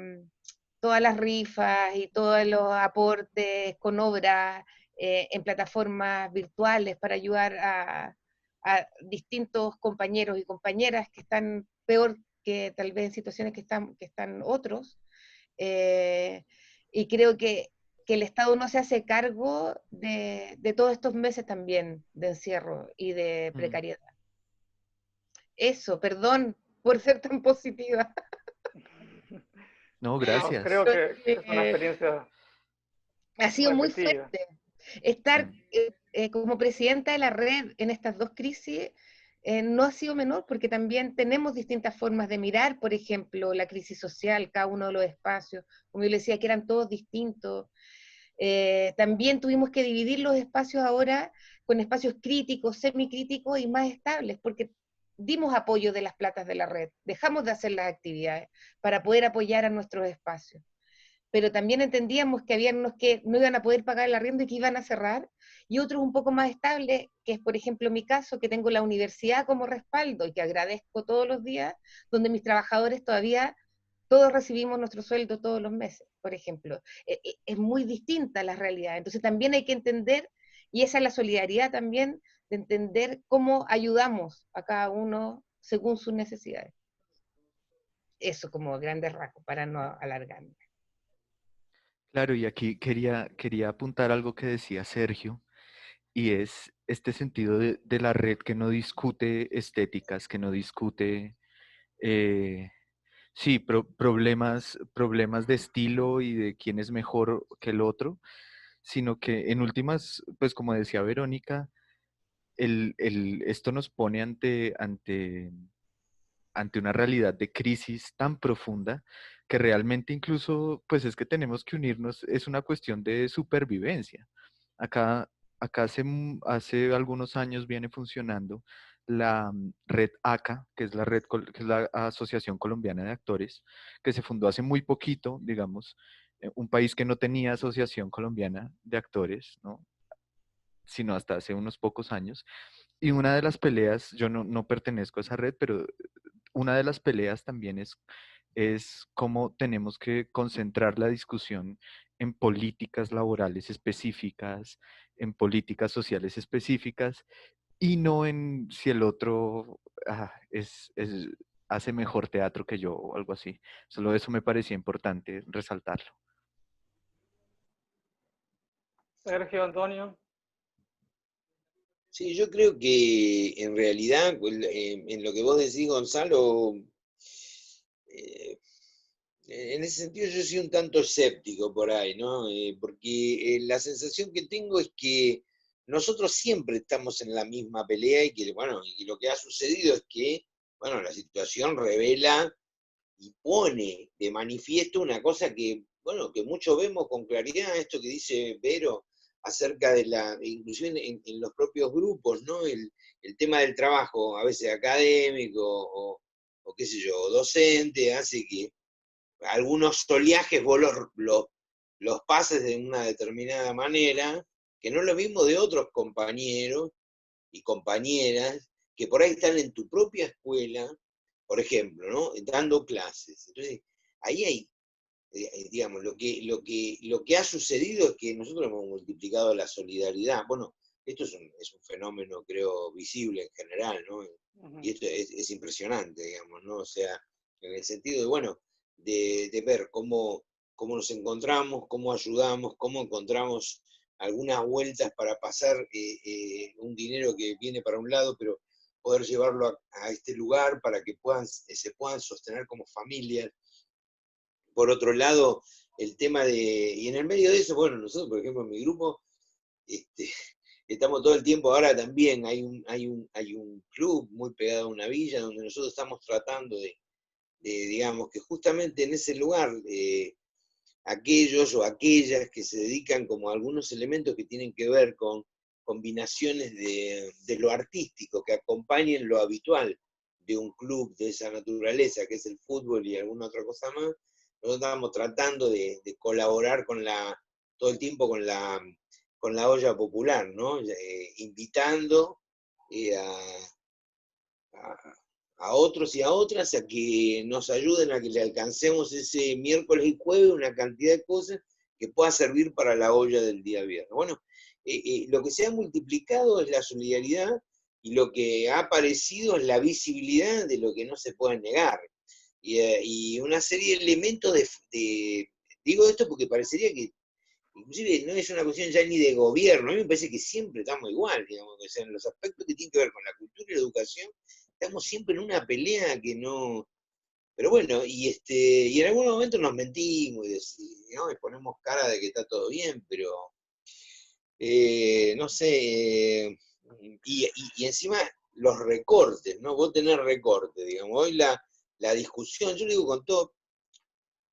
todas las rifas y todos los aportes con obras en plataformas virtuales para ayudar a distintos compañeros y compañeras que están peor que tal vez en situaciones que están otros. Y creo que el Estado no se hace cargo de todos estos meses también de encierro y de precariedad. Eso, perdón por ser tan positiva. No, No, gracias. creo que es una experiencia Ha sido muy repetida. fuerte. Estar Sí. como presidenta de la red en estas dos crisis no ha sido menor, porque también tenemos distintas formas de mirar, por ejemplo, la crisis social, cada uno de los espacios, como yo le decía, que eran todos distintos. También tuvimos que dividir los espacios ahora con espacios críticos, semicríticos y más estables, porque dimos apoyo de las platas de la red, dejamos de hacer las actividades para poder apoyar a nuestros espacios. Pero también entendíamos que había unos que no iban a poder pagar el arriendo y que iban a cerrar, y otros un poco más estables, que es por ejemplo mi caso, que tengo la universidad como respaldo y que agradezco todos los días, donde mis trabajadores todavía todos recibimos nuestro sueldo todos los meses, por ejemplo. Es muy distinta la realidad, entonces también hay que entender, y esa es la solidaridad también, de entender cómo ayudamos a cada uno según sus necesidades. Eso como grandes rasgos, para no alargarme. Claro, y aquí quería apuntar algo que decía Sergio, y es este sentido de la red que no discute estéticas, que no discute, eh, sí, problemas de estilo y de quién es mejor que el otro, sino que en últimas, pues como decía Verónica, esto nos pone ante una realidad de crisis tan profunda que realmente incluso, pues es que tenemos que unirnos, es una cuestión de supervivencia. Acá, acá hace algunos años viene funcionando la red ACA, que es que es la Asociación Colombiana de Actores, que se fundó hace muy poquito, digamos, un país que no tenía Asociación Colombiana de Actores, ¿no? Sino hasta hace unos pocos años. Y una de las peleas, yo no pertenezco a esa red, pero una de las peleas también es cómo tenemos que concentrar la discusión en políticas laborales específicas, en políticas sociales específicas, y no en si el otro hace mejor teatro que yo o algo así. Solo eso me parecía importante resaltarlo. Sergio, Antonio. Sí, yo creo que en realidad, en lo que vos decís, Gonzalo, en ese sentido yo soy un tanto escéptico por ahí, ¿no? Porque la sensación que tengo es que nosotros siempre estamos en la misma pelea, y que, bueno, y lo que ha sucedido es que, bueno, la situación revela y pone de manifiesto una cosa que, bueno, que muchos vemos con claridad, esto que dice Vero acerca de inclusive en los propios grupos, ¿no? El tema del trabajo, a veces académico o qué sé yo, docente, hace que algunos oleajes vos los pases de una determinada manera, que no es lo mismo de otros compañeros y compañeras que por ahí están en tu propia escuela, por ejemplo, ¿no? Dando clases. Entonces, ahí hay, digamos, lo que ha sucedido es que nosotros hemos multiplicado la solidaridad. Bueno, esto es un fenómeno, creo, visible en general, ¿no? Y esto es impresionante, digamos, ¿no? O sea, en el sentido de, bueno, de ver cómo nos encontramos, cómo ayudamos, cómo encontramos algunas vueltas para pasar un dinero que viene para un lado, pero poder llevarlo a este lugar para que se puedan sostener como familias. Por otro lado, el tema y en el medio de eso, bueno, nosotros, por ejemplo, en mi grupo, estamos todo el tiempo, ahora también hay un club muy pegado a una villa donde nosotros estamos tratando digamos, que justamente en ese lugar aquellos o aquellas que se dedican como a algunos elementos que tienen que ver con combinaciones de lo artístico, que acompañen lo habitual de un club de esa naturaleza, que es el fútbol y alguna otra cosa más. Nosotros estábamos tratando de colaborar todo el tiempo con la olla popular, ¿no? Invitando a otros y a otras a que nos ayuden a que le alcancemos ese miércoles y jueves una cantidad de cosas que pueda servir para la olla del día viernes. Bueno, lo que se ha multiplicado es la solidaridad, y lo que ha aparecido es la visibilidad de lo que no se puede negar. Y una serie de elementos digo esto porque parecería que inclusive no es una cuestión ya ni de gobierno, a mí me parece que siempre estamos igual, digamos, o sea, en los aspectos que tienen que ver con la cultura y la educación, estamos siempre en una pelea que no... Pero bueno, y en algún momento nos mentimos ¿no? Y ponemos cara de que está todo bien, pero no sé, y encima los recortes, ¿no? Vos tenés recortes, digamos, hoy la discusión, yo lo digo con todo,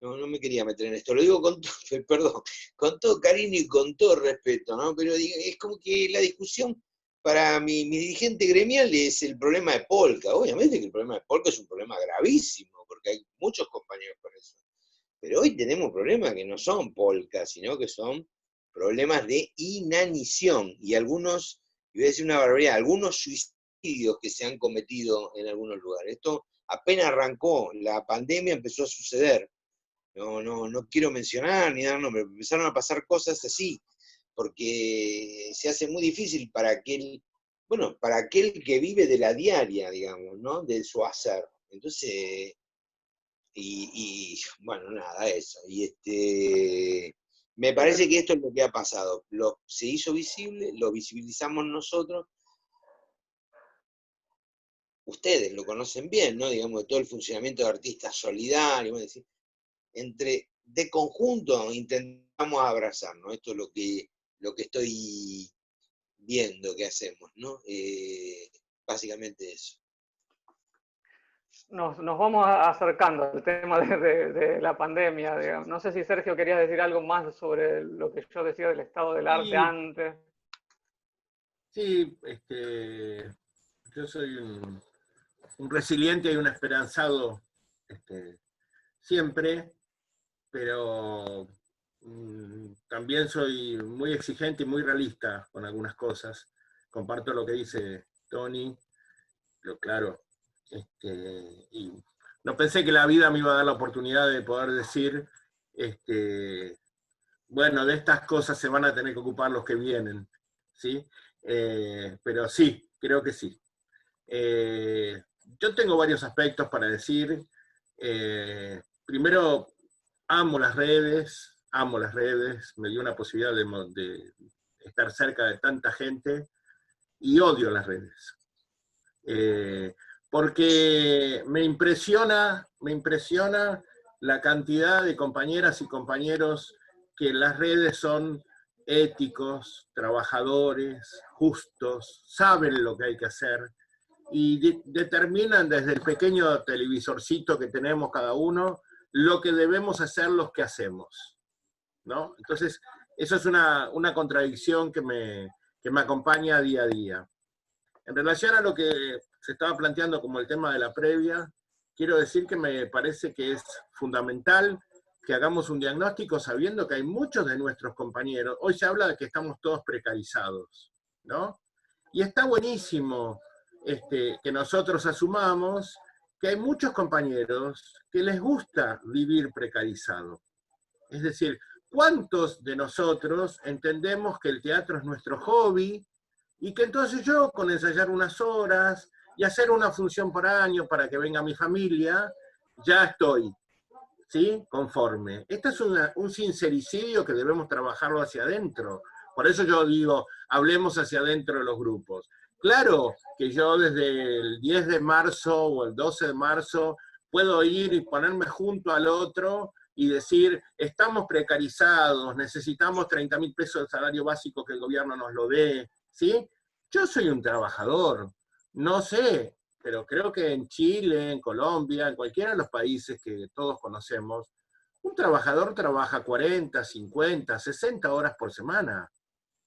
no me quería meter en esto, lo digo con todo, perdón, con todo cariño y con todo respeto, ¿no? Pero es como que la discusión para mi dirigente gremial es el problema de Polka. Obviamente que el problema de Polka es un problema gravísimo, porque hay muchos compañeros con eso. Pero hoy tenemos problemas que no son Polka, sino que son problemas de inanición, y algunos, y voy a decir una barbaridad, algunos suicidios que se han cometido en algunos lugares. Esto apenas arrancó, la pandemia empezó a suceder. No quiero mencionar ni dar nombre, empezaron a pasar cosas así, porque se hace muy difícil para aquel que vive de la diaria, digamos, ¿no? De su hacer. Entonces, bueno, nada, eso. Me parece que esto es lo que ha pasado. Se hizo visible, lo visibilizamos nosotros. Ustedes lo conocen bien, ¿no? Digamos, de todo el funcionamiento de artistas solidarios, de conjunto intentamos abrazarnos. Esto es lo que estoy viendo que hacemos, ¿no? Básicamente eso. Nos vamos acercando al tema de la pandemia, digamos. No sé si Sergio querías decir algo más sobre lo que yo decía del estado del arte antes. Sí, yo soy un resiliente y un esperanzado siempre, pero también soy muy exigente y muy realista con algunas cosas. Comparto lo que dice Tony, pero claro, y no pensé que la vida me iba a dar la oportunidad de poder decir, bueno, de estas cosas se van a tener que ocupar los que vienen, ¿sí? Pero sí, creo que sí. Yo tengo varios aspectos para decir. Primero, amo las redes, me dio una posibilidad de estar cerca de tanta gente, y odio las redes. Porque me impresiona la cantidad de compañeras y compañeros que en las redes son éticos, trabajadores, justos, saben lo que hay que hacer, y determinan desde el pequeño televisorcito que tenemos cada uno lo que debemos hacer los que hacemos, ¿no? Entonces, eso es una contradicción que me acompaña día a día. En relación a lo que se estaba planteando como el tema de la previa, quiero decir que me parece que es fundamental que hagamos un diagnóstico sabiendo que hay muchos de nuestros compañeros, hoy se habla de que estamos todos precarizados, ¿no? Y está buenísimo que nosotros asumamos que hay muchos compañeros que les gusta vivir precarizado. Es decir, ¿cuántos de nosotros entendemos que el teatro es nuestro hobby y que entonces yo, con ensayar unas horas y hacer una función por año para que venga mi familia, ya estoy, ¿sí? Conforme? Esto es un sincericidio que debemos trabajarlo hacia adentro. Por eso yo digo, hablemos hacia adentro de los grupos. Claro que yo desde el 10 de marzo o el 12 de marzo puedo ir y ponerme junto al otro y decir, estamos precarizados, necesitamos 30.000 pesos de salario básico que el gobierno nos lo dé, ¿sí? Yo soy un trabajador, no sé, pero creo que en Chile, en Colombia, en cualquiera de los países que todos conocemos, Un trabajador trabaja 40, 50, 60 horas por semana,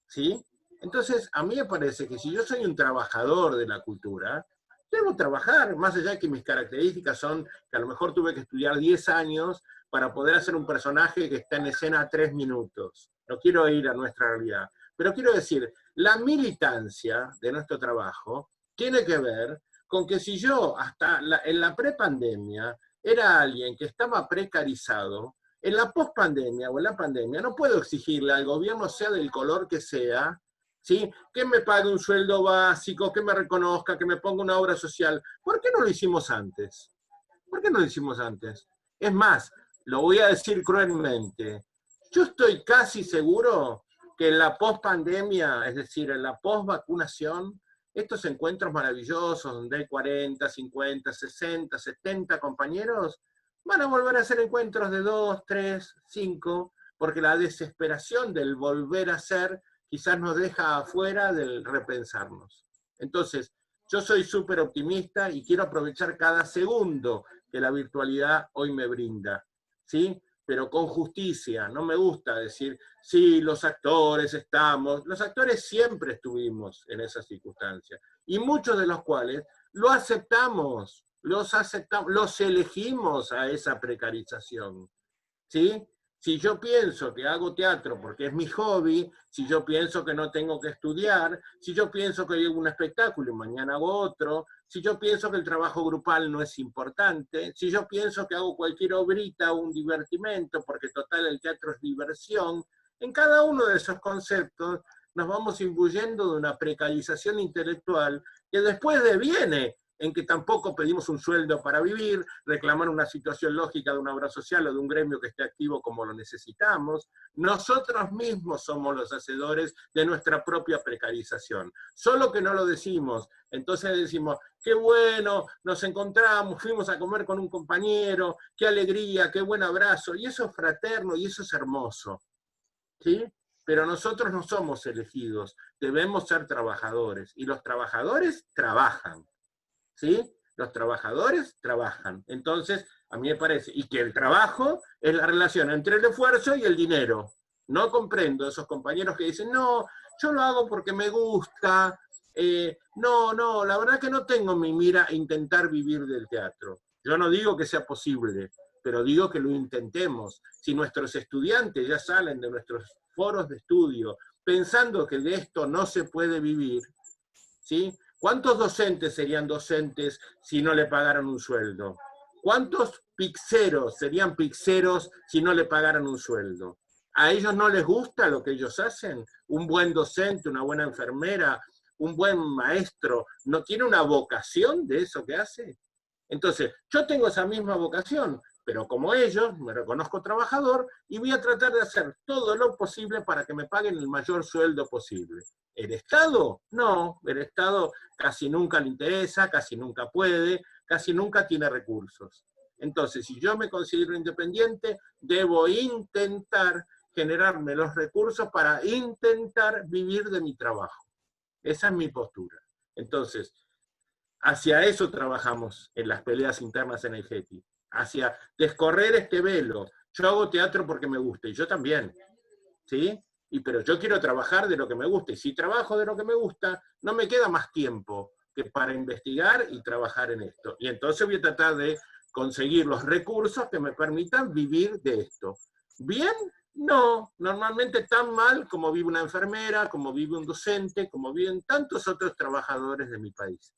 ¿sí? Entonces, a mí me parece que si yo soy un trabajador de la cultura, debo trabajar, más allá de que mis características son que a lo mejor tuve que estudiar 10 años para poder hacer un personaje que está en escena 3 minutos. No quiero ir a nuestra realidad. Pero quiero decir, la militancia de nuestro trabajo tiene que ver con que si yo en la prepandemia era alguien que estaba precarizado, en la pospandemia o en la pandemia no puedo exigirle al gobierno, sea del color que sea, ¿sí? Que me pague un sueldo básico, que me reconozca, que me ponga una obra social. ¿Por qué no lo hicimos antes? ¿Por qué no lo hicimos antes? Es más, lo voy a decir cruelmente, yo estoy casi seguro que en la pospandemia, es decir, en la posvacunación, estos encuentros maravillosos donde hay 40, 50, 60, 70 compañeros, van a volver a ser encuentros de 2, 3, 5, porque la desesperación del volver a ser quizás nos deja afuera del repensarnos. Entonces, yo soy súper optimista y quiero aprovechar cada segundo que la virtualidad hoy me brinda, ¿sí? Pero con justicia. No me gusta decir, sí, los actores siempre estuvimos en esas circunstancias, y muchos de los cuales lo aceptamos, los elegimos a esa precarización, ¿sí? Si yo pienso que hago teatro porque es mi hobby, si yo pienso que no tengo que estudiar, si yo pienso que hago un espectáculo y mañana hago otro, si yo pienso que el trabajo grupal no es importante, si yo pienso que hago cualquier obrita o un divertimento, porque total el teatro es diversión, en cada uno de esos conceptos nos vamos imbuyendo de una precarización intelectual que después deviene en que tampoco pedimos un sueldo para vivir, reclamar una situación lógica de una obra social o de un gremio que esté activo como lo necesitamos. Nosotros mismos somos los hacedores de nuestra propia precarización. Solo que no lo decimos. Entonces decimos, qué bueno, nos encontramos, fuimos a comer con un compañero, qué alegría, qué buen abrazo, y eso es fraterno y eso es hermoso, ¿sí? Pero nosotros no somos elegidos, debemos ser trabajadores, y los trabajadores trabajan. ¿Sí? Los trabajadores trabajan. Entonces, a mí me parece, y que el trabajo es la relación entre el esfuerzo y el dinero. No comprendo esos compañeros que dicen, no, yo lo hago porque me gusta, no, la verdad que no tengo mi mira a intentar vivir del teatro. Yo no digo que sea posible, pero digo que lo intentemos. Si nuestros estudiantes ya salen de nuestros foros de estudio pensando que de esto no se puede vivir, ¿sí? ¿Cuántos docentes serían docentes si no le pagaran un sueldo? ¿Cuántos pizzeros serían pizzeros si no le pagaran un sueldo? ¿A ellos no les gusta lo que ellos hacen? Un buen docente, una buena enfermera, un buen maestro, ¿no tiene una vocación de eso que hace? Entonces, yo tengo esa misma vocación, pero como ellos, me reconozco trabajador y voy a tratar de hacer todo lo posible para que me paguen el mayor sueldo posible. ¿El Estado? No, el Estado casi nunca le interesa, casi nunca puede, casi nunca tiene recursos. Entonces, si yo me considero independiente, debo intentar generarme los recursos para intentar vivir de mi trabajo. Esa es mi postura. Entonces, hacia eso trabajamos en las peleas internas en el GETI, hacia descorrer este velo. Yo hago teatro porque me gusta, y yo también, ¿sí? Pero yo quiero trabajar de lo que me gusta, y si trabajo de lo que me gusta, no me queda más tiempo que para investigar y trabajar en esto. Y entonces voy a tratar de conseguir los recursos que me permitan vivir de esto. ¿Bien? No, normalmente tan mal como vive una enfermera, como vive un docente, como viven tantos otros trabajadores de mi país,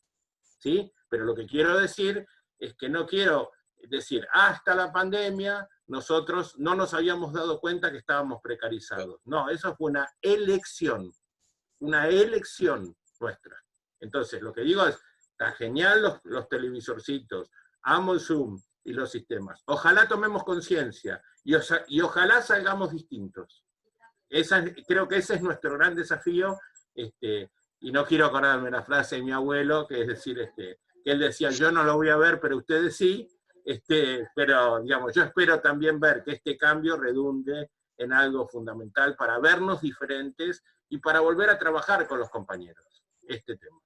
¿sí? Pero lo que quiero decir es que no quiero decir, hasta la pandemia nosotros no nos habíamos dado cuenta que estábamos precarizados. No, eso fue una elección nuestra. Entonces, lo que digo es, está genial los televisorcitos, amo el Zoom y los sistemas. Ojalá tomemos conciencia y ojalá salgamos distintos. Creo que ese es nuestro gran desafío, y no quiero acordarme la frase de mi abuelo, que es decir, que él decía, yo no lo voy a ver, pero ustedes sí, pero digamos, yo espero también ver que este cambio redunde en algo fundamental para vernos diferentes y para volver a trabajar con los compañeros, este tema.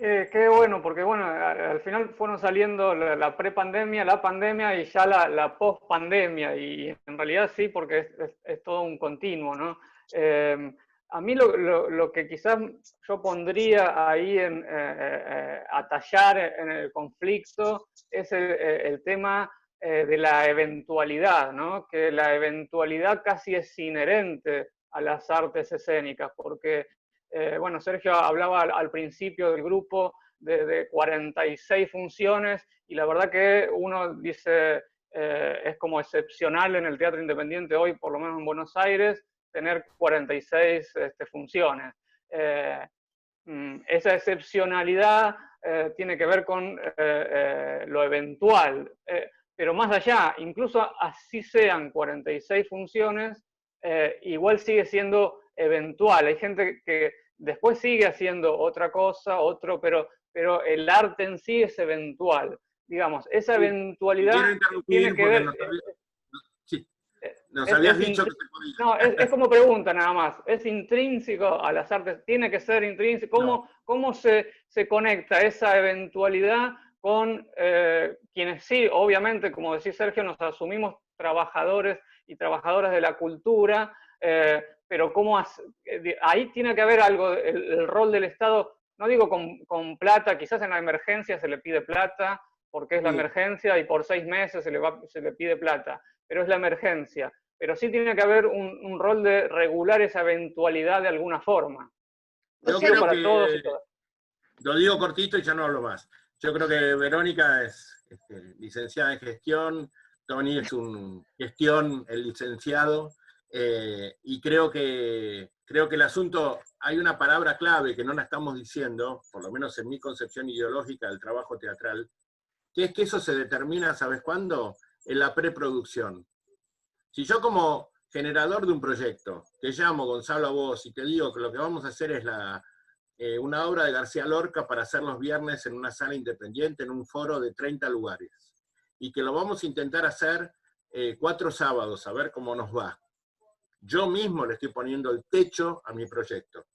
Qué bueno, porque bueno, al final fueron saliendo la prepandemia, la pandemia y ya la pospandemia, y en realidad sí, porque es todo un continuo, ¿no? A mí lo que quizás yo pondría ahí a tallar en el conflicto es el tema de la eventualidad, ¿no? Que la eventualidad casi es inherente a las artes escénicas, porque bueno, Sergio hablaba al principio del grupo de 46 funciones, y la verdad que uno dice, es como excepcional en el teatro independiente hoy, por lo menos en Buenos Aires, tener 46 funciones. Esa excepcionalidad tiene que ver con lo eventual, pero más allá, incluso así sean 46 funciones, igual sigue siendo eventual. Hay gente que después sigue haciendo otra cosa, pero el arte en sí es eventual. Digamos, esa Sí, eventualidad quiero tiene interrumpir que porque ver, sí, nos es, habías es dicho que se podía. no, es como pregunta nada más. ¿Es intrínseco a las artes? ¿Tiene que ser intrínseco? No, ¿Cómo se conecta esa eventualidad con quienes sí, obviamente, como decía Sergio, nos asumimos trabajadores y trabajadoras de la cultura, pero ahí tiene que haber algo, el rol del Estado, no digo con plata, quizás en la emergencia se le pide plata, porque es la sí. emergencia y por 6 meses se le pide plata, pero es la emergencia, pero sí tiene que haber un rol de regular esa eventualidad de alguna forma. O Yo sea, Digo creo para todos y que, todas. lo digo cortito y ya no hablo más. Yo creo que Verónica es licenciada en gestión, Tony es un gestión, el licenciado, y creo que el asunto, hay una palabra clave que no la estamos diciendo, por lo menos en mi concepción ideológica del trabajo teatral, que es que eso se determina, ¿sabes cuándo? En la preproducción. Si yo como generador de un proyecto te llamo, Gonzalo, a vos y te digo que lo que vamos a hacer es una obra de García Lorca para hacer los viernes en una sala independiente, en un foro de 30 lugares, y que lo vamos a intentar hacer 4 sábados, a ver cómo nos va. Yo mismo le estoy poniendo el techo a mi proyecto.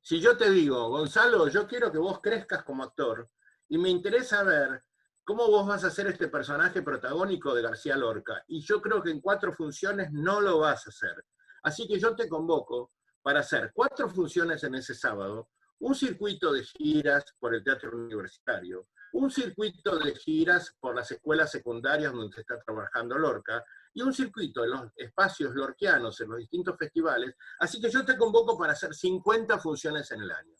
Si yo te digo, Gonzalo, yo quiero que vos crezcas como actor, y me interesa ver cómo vos vas a hacer este personaje protagónico de García Lorca, y yo creo que en 4 funciones no lo vas a hacer. Así que yo te convoco para hacer 4 funciones en ese sábado, un circuito de giras por el teatro universitario, un circuito de giras por las escuelas secundarias donde se está trabajando Lorca, y un circuito en los espacios lorquianos, en los distintos festivales. Así que yo te convoco para hacer 50 funciones en el año.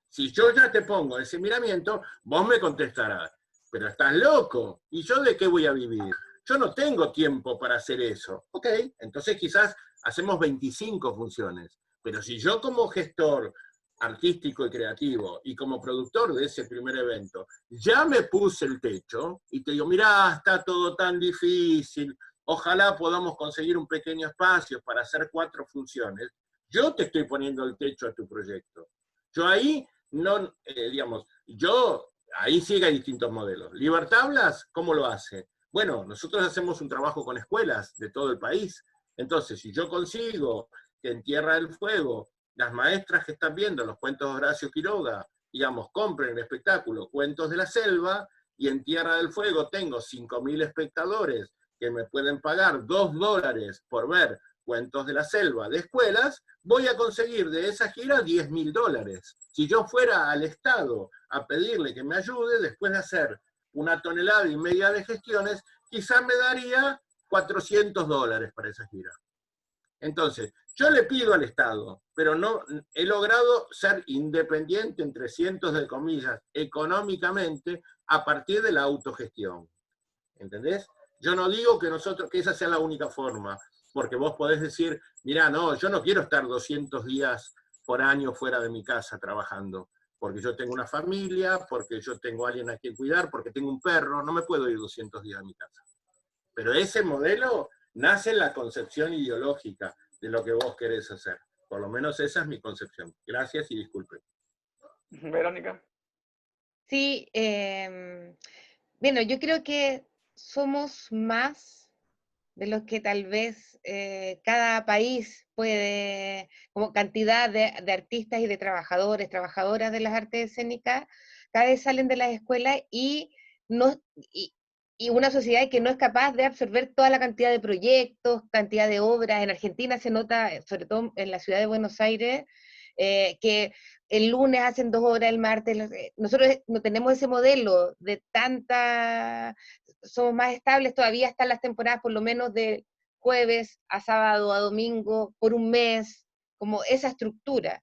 Si yo ya te pongo ese miramiento, vos me contestarás, pero estás loco, ¿y yo de qué voy a vivir? Yo no tengo tiempo para hacer eso. Ok, entonces quizás hacemos 25 funciones, pero si yo como gestor artístico y creativo y como productor de ese primer evento ya me puse el techo y te digo, mirá, está todo tan difícil, ojalá podamos conseguir un pequeño espacio para hacer 4 funciones, yo te estoy poniendo el techo a tu proyecto. Yo ahí no, digamos, ahí sí que hay distintos modelos. Libertablas, ¿cómo lo hace? Bueno, nosotros hacemos un trabajo con escuelas de todo el país. Entonces, si yo consigo que en Tierra del Fuego las maestras que están viendo los cuentos de Horacio Quiroga, digamos, compren el espectáculo Cuentos de la Selva, y en Tierra del Fuego tengo 5.000 espectadores que me pueden pagar $2 por ver Cuentos de la Selva de escuelas, voy a conseguir de esa gira $10.000. Si yo fuera al Estado a pedirle que me ayude, después de hacer 1,5 toneladas de gestiones, quizás me daría $400 para esa gira. Entonces, yo le pido al Estado, pero no he logrado ser independiente, entre cientos de comillas, económicamente, a partir de la autogestión. ¿Entendés? Yo no digo que esa sea la única forma, porque vos podés decir, mirá, no, yo no quiero estar 200 días por año fuera de mi casa trabajando, porque yo tengo una familia, porque yo tengo a alguien a quien cuidar, porque tengo un perro, no me puedo ir 200 días a mi casa. Pero ese modelo nace en la concepción ideológica de lo que vos querés hacer. Por lo menos esa es mi concepción. Gracias y disculpen. Verónica. Sí, bueno, yo creo que somos más de los que tal vez cada país puede, como cantidad de artistas y de trabajadores, trabajadoras de las artes escénicas, cada vez salen de las escuelas no, y, y una sociedad que no es capaz de absorber toda la cantidad de proyectos, cantidad de obras. En Argentina se nota, sobre todo en la ciudad de Buenos Aires, que el lunes hacen 2 obras, el martes. Nosotros no tenemos ese modelo de tanta, somos más estables, todavía están las temporadas por lo menos de jueves a sábado a domingo por un mes, como esa estructura.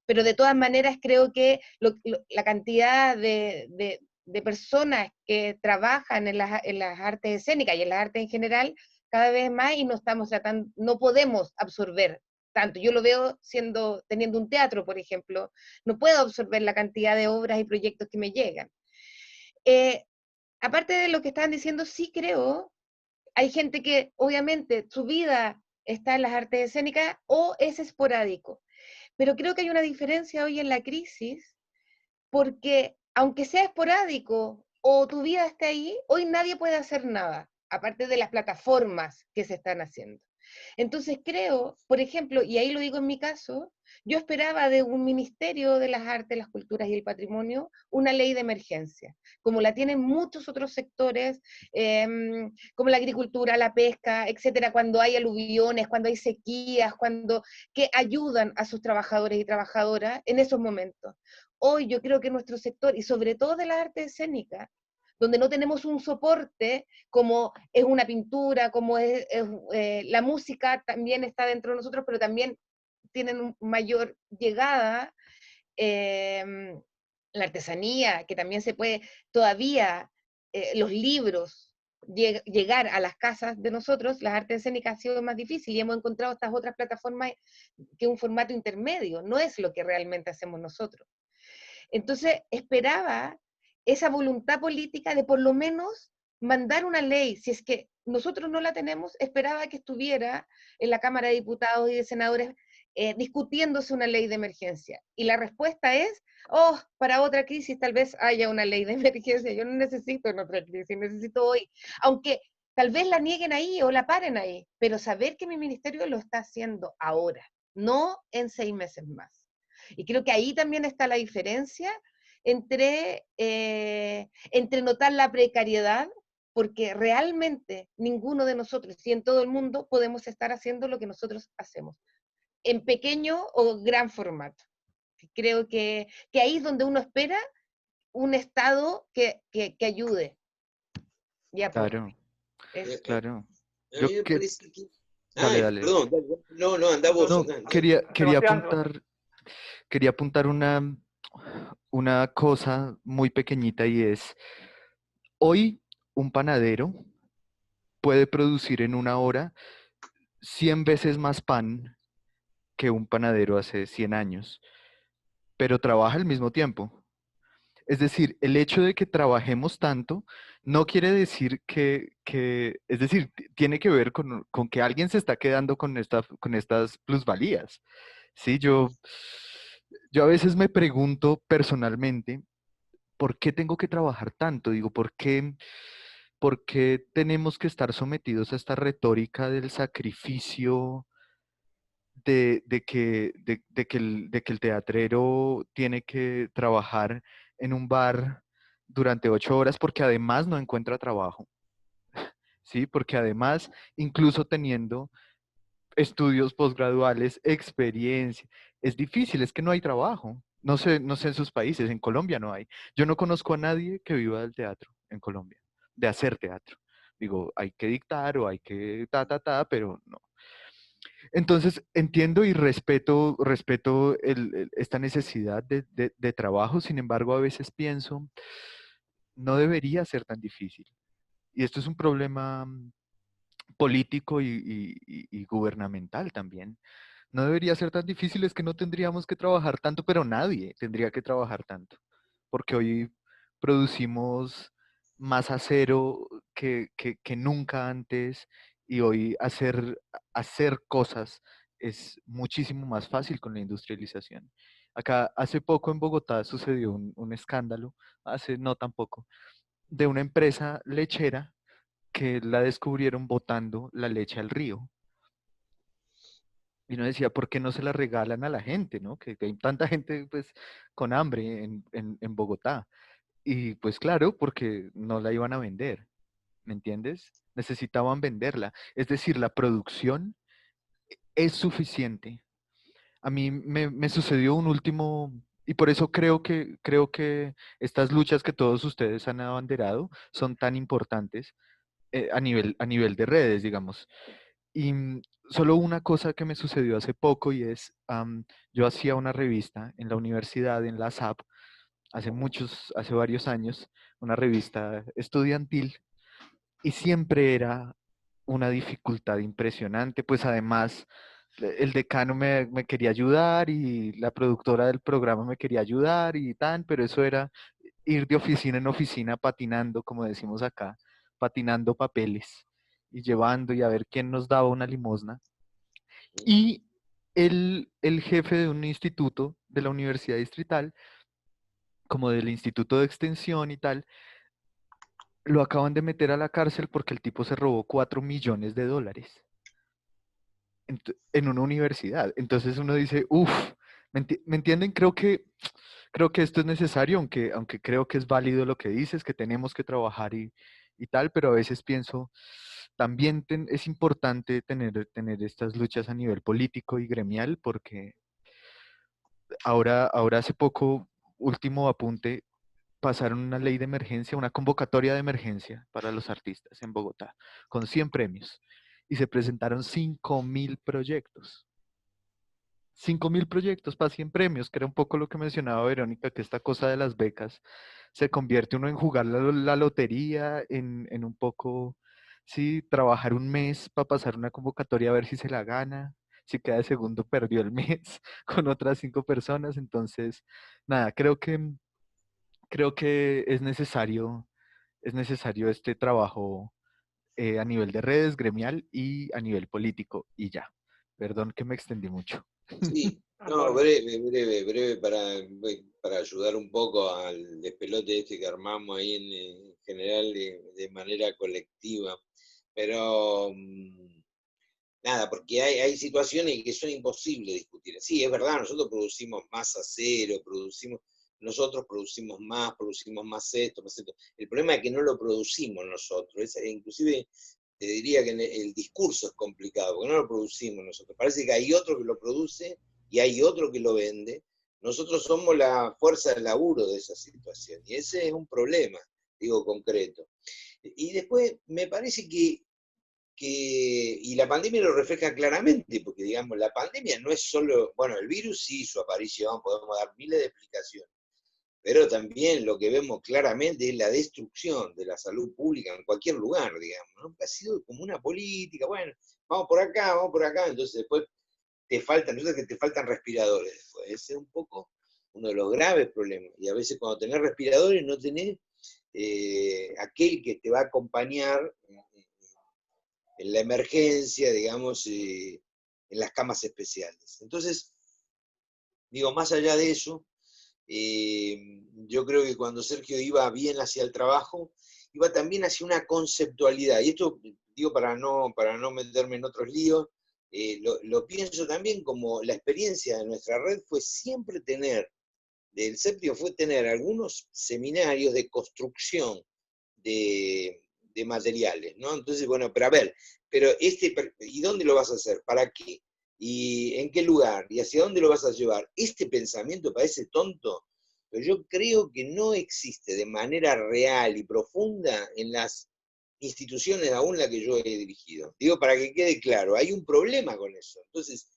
Pero de todas maneras creo que la cantidad de personas que trabajan en las artes escénicas y en las artes en general, cada vez más, y no estamos tratando, no podemos absorber tanto. Yo lo veo teniendo un teatro, por ejemplo, no puedo absorber la cantidad de obras y proyectos que me llegan. Aparte de lo que estaban diciendo, sí creo, hay gente que obviamente su vida está en las artes escénicas o es esporádico, pero creo que hay una diferencia hoy en la crisis, porque aunque sea esporádico o tu vida esté ahí, hoy nadie puede hacer nada, aparte de las plataformas que se están haciendo. Entonces creo, por ejemplo, y ahí lo digo en mi caso, yo esperaba de un Ministerio de las Artes, las Culturas y el Patrimonio una ley de emergencia, como la tienen muchos otros sectores, como la agricultura, la pesca, etcétera, cuando hay aluviones, cuando hay sequías, que ayudan a sus trabajadores y trabajadoras en esos momentos. Hoy yo creo que nuestro sector, y sobre todo de las artes escénicas, donde no tenemos un soporte como es una pintura, como la música también está dentro de nosotros, pero también tienen una mayor llegada, la artesanía, que también se puede, todavía los libros, llegar a las casas de nosotros, las artes escénicas ha sido más difícil y hemos encontrado estas otras plataformas que un formato intermedio, no es lo que realmente hacemos nosotros. Entonces, esperaba esa voluntad política de por lo menos mandar una ley. Si es que nosotros no la tenemos, esperaba que estuviera en la Cámara de Diputados y de Senadores discutiéndose una ley de emergencia. Y la respuesta es, oh, para otra crisis tal vez haya una ley de emergencia. Yo no necesito en otra crisis, necesito hoy. Aunque tal vez la nieguen ahí o la paren ahí, pero saber que mi ministerio lo está haciendo ahora, no en 6 meses más. Y creo que ahí también está la diferencia entre notar la precariedad, porque realmente ninguno de nosotros, y en todo el mundo, podemos estar haciendo lo que nosotros hacemos, en pequeño o gran formato. Creo que ahí es donde uno espera un Estado que ayude y aporte. Claro, Eso. claro. A Yo mí me que, parece que... dale, Ay, dale. perdón, dale, no, no, anda vos, No, anda, anda. quería Sebastián, quería apuntar una cosa muy pequeñita y es, hoy un panadero puede producir en una hora 100 veces más pan que un panadero hace 100 años, pero trabaja al mismo tiempo. Es decir, el hecho de que trabajemos tanto no quiere decir es decir, tiene que ver con que alguien se está quedando con estas plusvalías. Sí, yo a veces me pregunto personalmente, ¿por qué tengo que trabajar tanto? Digo, por qué tenemos que estar sometidos a esta retórica del sacrificio, de que el teatrero tiene que trabajar en un bar durante 8 horas porque además no encuentra trabajo? ¿Sí? Porque además, incluso teniendo estudios posgraduales, experiencia, es difícil, es que no hay trabajo. No sé en sus países, en Colombia no hay. Yo no conozco a nadie que viva del teatro en Colombia, de hacer teatro. Digo, hay que dictar o hay que pero no. Entonces, entiendo y respeto esta necesidad de trabajo, sin embargo, a veces pienso, no debería ser tan difícil. Y esto es un problema político y gubernamental también. No debería ser tan difícil, es que no tendríamos que trabajar tanto, pero nadie tendría que trabajar tanto, porque hoy producimos más acero que nunca antes y hoy hacer cosas es muchísimo más fácil con la industrialización. Acá hace poco en Bogotá sucedió un escándalo, hace no tampoco, de una empresa lechera que la descubrieron botando la leche al río. Y uno decía, ¿por qué no se la regalan a la gente, no? Que hay tanta gente, pues, con hambre en Bogotá. Y pues claro, porque no la iban a vender, ¿me entiendes? Necesitaban venderla. Es decir, la producción es suficiente. A mí me sucedió un último, y por eso creo que estas luchas que todos ustedes han abanderado son tan importantes a nivel de redes, digamos. Y solo una cosa que me sucedió hace poco y es, yo hacía una revista en la universidad, en la SAP, hace varios años, una revista estudiantil, y siempre era una dificultad impresionante, pues además el decano me quería ayudar y la productora del programa me quería ayudar y tan, pero eso era ir de oficina en oficina patinando, como decimos acá, patinando papeles y llevando y a ver quién nos daba una limosna. Y el jefe de un instituto de la Universidad Distrital, como del Instituto de Extensión y tal, lo acaban de meter a la cárcel porque el tipo se robó $4 millones en una universidad. Entonces uno dice, uff, ¿me entienden? Creo que esto es necesario, aunque creo que es válido lo que dices, que tenemos que trabajar y tal, pero a veces pienso, también es importante tener estas luchas a nivel político y gremial, porque ahora hace poco, último apunte, pasaron una ley de emergencia, una convocatoria de emergencia para los artistas en Bogotá, con 100 premios, y se presentaron 5.000 proyectos. 5.000 proyectos para 100 premios, que era un poco lo que mencionaba Verónica, que esta cosa de las becas se convierte uno en jugar la lotería, en un poco, sí, trabajar un mes para pasar una convocatoria a ver si se la gana. Si queda de segundo, perdió el mes con otras 5 personas. Entonces, nada, creo que es necesario este trabajo a nivel de redes, gremial y a nivel político. Y ya. Perdón que me extendí mucho. Sí, no, Bueno, breve para ayudar un poco al despelote este que armamos ahí en general de manera colectiva. Pero nada, porque hay situaciones que son imposibles de discutir. Sí, es verdad, nosotros producimos más acero, nosotros producimos más esto, más esto. El problema es que no lo producimos nosotros. Inclusive te diría que el discurso es complicado, porque no lo producimos nosotros. Parece que hay otro que lo produce y hay otro que lo vende. Nosotros somos la fuerza de laburo de esa situación. Y ese es un problema, digo, concreto. Y después me parece y la pandemia lo refleja claramente, porque digamos, la pandemia no es solo, bueno, el virus sí, su aparición, podemos dar miles de explicaciones, pero también lo que vemos claramente es la destrucción de la salud pública en cualquier lugar, digamos, ¿no? Ha sido como una política, bueno, vamos por acá, entonces después entonces que te faltan respiradores después. Ese es un poco uno de los graves problemas. Y a veces cuando tenés respiradores no tenés aquel que te va a acompañar en la emergencia, digamos, en las camas especiales. Entonces, digo, más allá de eso, yo creo que cuando Sergio iba bien hacia el trabajo, iba también hacia una conceptualidad. Y esto, digo, para no meterme en otros líos, lo pienso también como la experiencia de nuestra red fue siempre del Sergio fue tener algunos seminarios de construcción de materiales, ¿no? Entonces, bueno, pero a ver, ¿y dónde lo vas a hacer? ¿Para qué? ¿Y en qué lugar? ¿Y hacia dónde lo vas a llevar? Este pensamiento parece tonto, pero yo creo que no existe de manera real y profunda en las instituciones aún la que yo he dirigido. Digo, para que quede claro, hay un problema con eso. Entonces,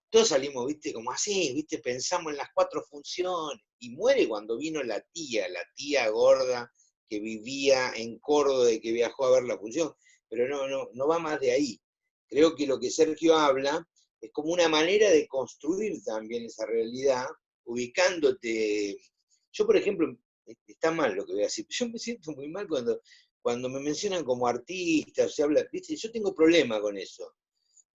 todos salimos, viste, como así, viste, pensamos en las 4 funciones, y muere cuando vino la tía gorda, que vivía en Córdoba y que viajó a ver la función, pero no va más de ahí. Creo que lo que Sergio habla es como una manera de construir también esa realidad, ubicándote. Yo, por ejemplo, está mal lo que voy a decir, yo me siento muy mal cuando me mencionan como artista, o se habla, viste, yo tengo problema con eso.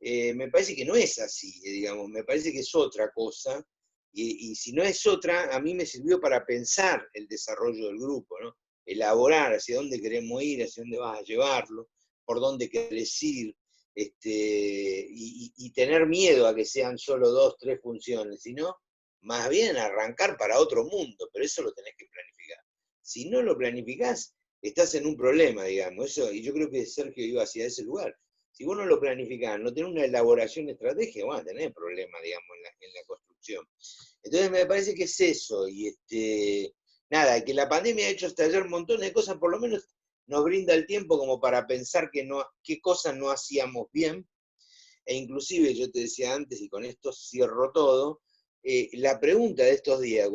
Me parece que no es así, digamos, me parece que es otra cosa, y si no es otra, a mí me sirvió para pensar el desarrollo del grupo, ¿no? elaborar hacia dónde queremos ir, hacia dónde vas a llevarlo, por dónde querés ir, y tener miedo a que sean solo 2, 3 funciones, sino más bien arrancar para otro mundo, pero eso lo tenés que planificar. Si no lo planificás, estás en un problema, digamos, eso, y yo creo que Sergio iba hacia ese lugar. Si vos no lo planificás, no tenés una elaboración estratégica, vas a tener problemas, digamos, en la construcción. Entonces me parece que es eso, y nada, que la pandemia ha hecho estallar un montón de cosas, por lo menos nos brinda el tiempo como para pensar qué cosas no hacíamos bien, e inclusive yo te decía antes, y con esto cierro todo, la pregunta de estos días,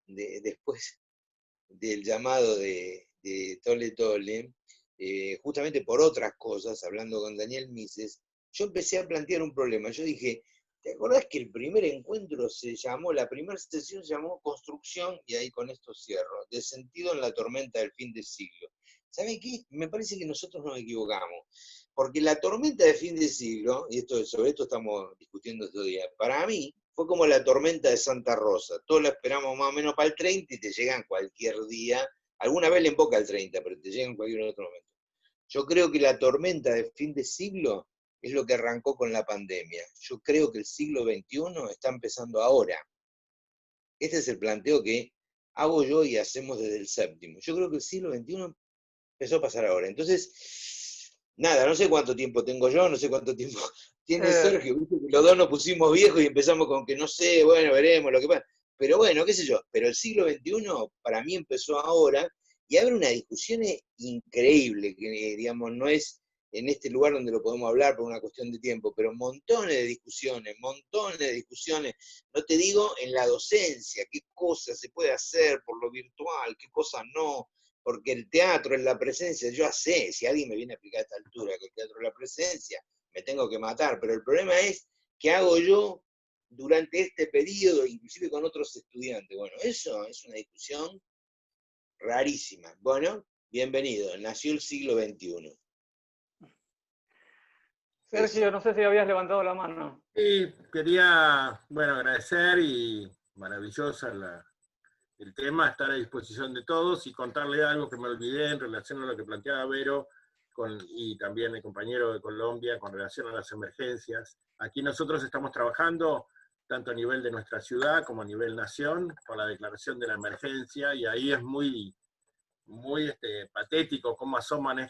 después del llamado de Tole Tole, justamente por otras cosas, hablando con Daniel Mises, yo empecé a plantear un problema. Yo dije, ¿te acordás que el primer encuentro la primera sesión se llamó Construcción, y ahí con esto cierro, de sentido en la tormenta del fin de siglo? ¿Saben qué? Me parece que nosotros nos equivocamos, porque la tormenta de fin de siglo, y sobre esto estamos discutiendo estos días, para mí fue como la tormenta de Santa Rosa. Todos la esperamos más o menos para el 30 y te llegan cualquier día. Alguna vez le emboca el 30, pero te llegan en cualquier otro momento. Yo creo que la tormenta de fin de siglo es lo que arrancó con la pandemia. Yo creo que el siglo XXI está empezando ahora. Este es el planteo que hago yo y hacemos desde el séptimo. Yo creo que el siglo XXI empezó a pasar ahora. Entonces, nada, no sé cuánto tiempo tengo yo, no sé cuánto tiempo tiene Sergio. ¿Viste? Los dos nos pusimos viejos y empezamos con que no sé, bueno, veremos lo que pasa. Pero bueno, qué sé yo. Pero el siglo XXI para mí empezó ahora, y abre una discusión increíble, que digamos no es en este lugar donde lo podemos hablar por una cuestión de tiempo, pero montones de discusiones, no te digo en la docencia, qué cosas se puede hacer por lo virtual, qué cosas no, porque el teatro es la presencia, yo sé, si alguien me viene a explicar a esta altura que el teatro es la presencia, me tengo que matar, pero el problema es, ¿qué hago yo durante este periodo, inclusive con otros estudiantes? Bueno, eso es una discusión rarísima. Bueno, bienvenido, nació el siglo XXI. Sergio, no sé si habías levantado la mano. Sí, quería, bueno, agradecer, y maravillosa el tema, estar a disposición de todos, y contarle algo que me olvidé en relación a lo que planteaba Vero, y también el compañero de Colombia, con relación a las emergencias. Aquí nosotros estamos trabajando, tanto a nivel de nuestra ciudad como a nivel nación, con la declaración de la emergencia, y ahí es muy patético cómo asoman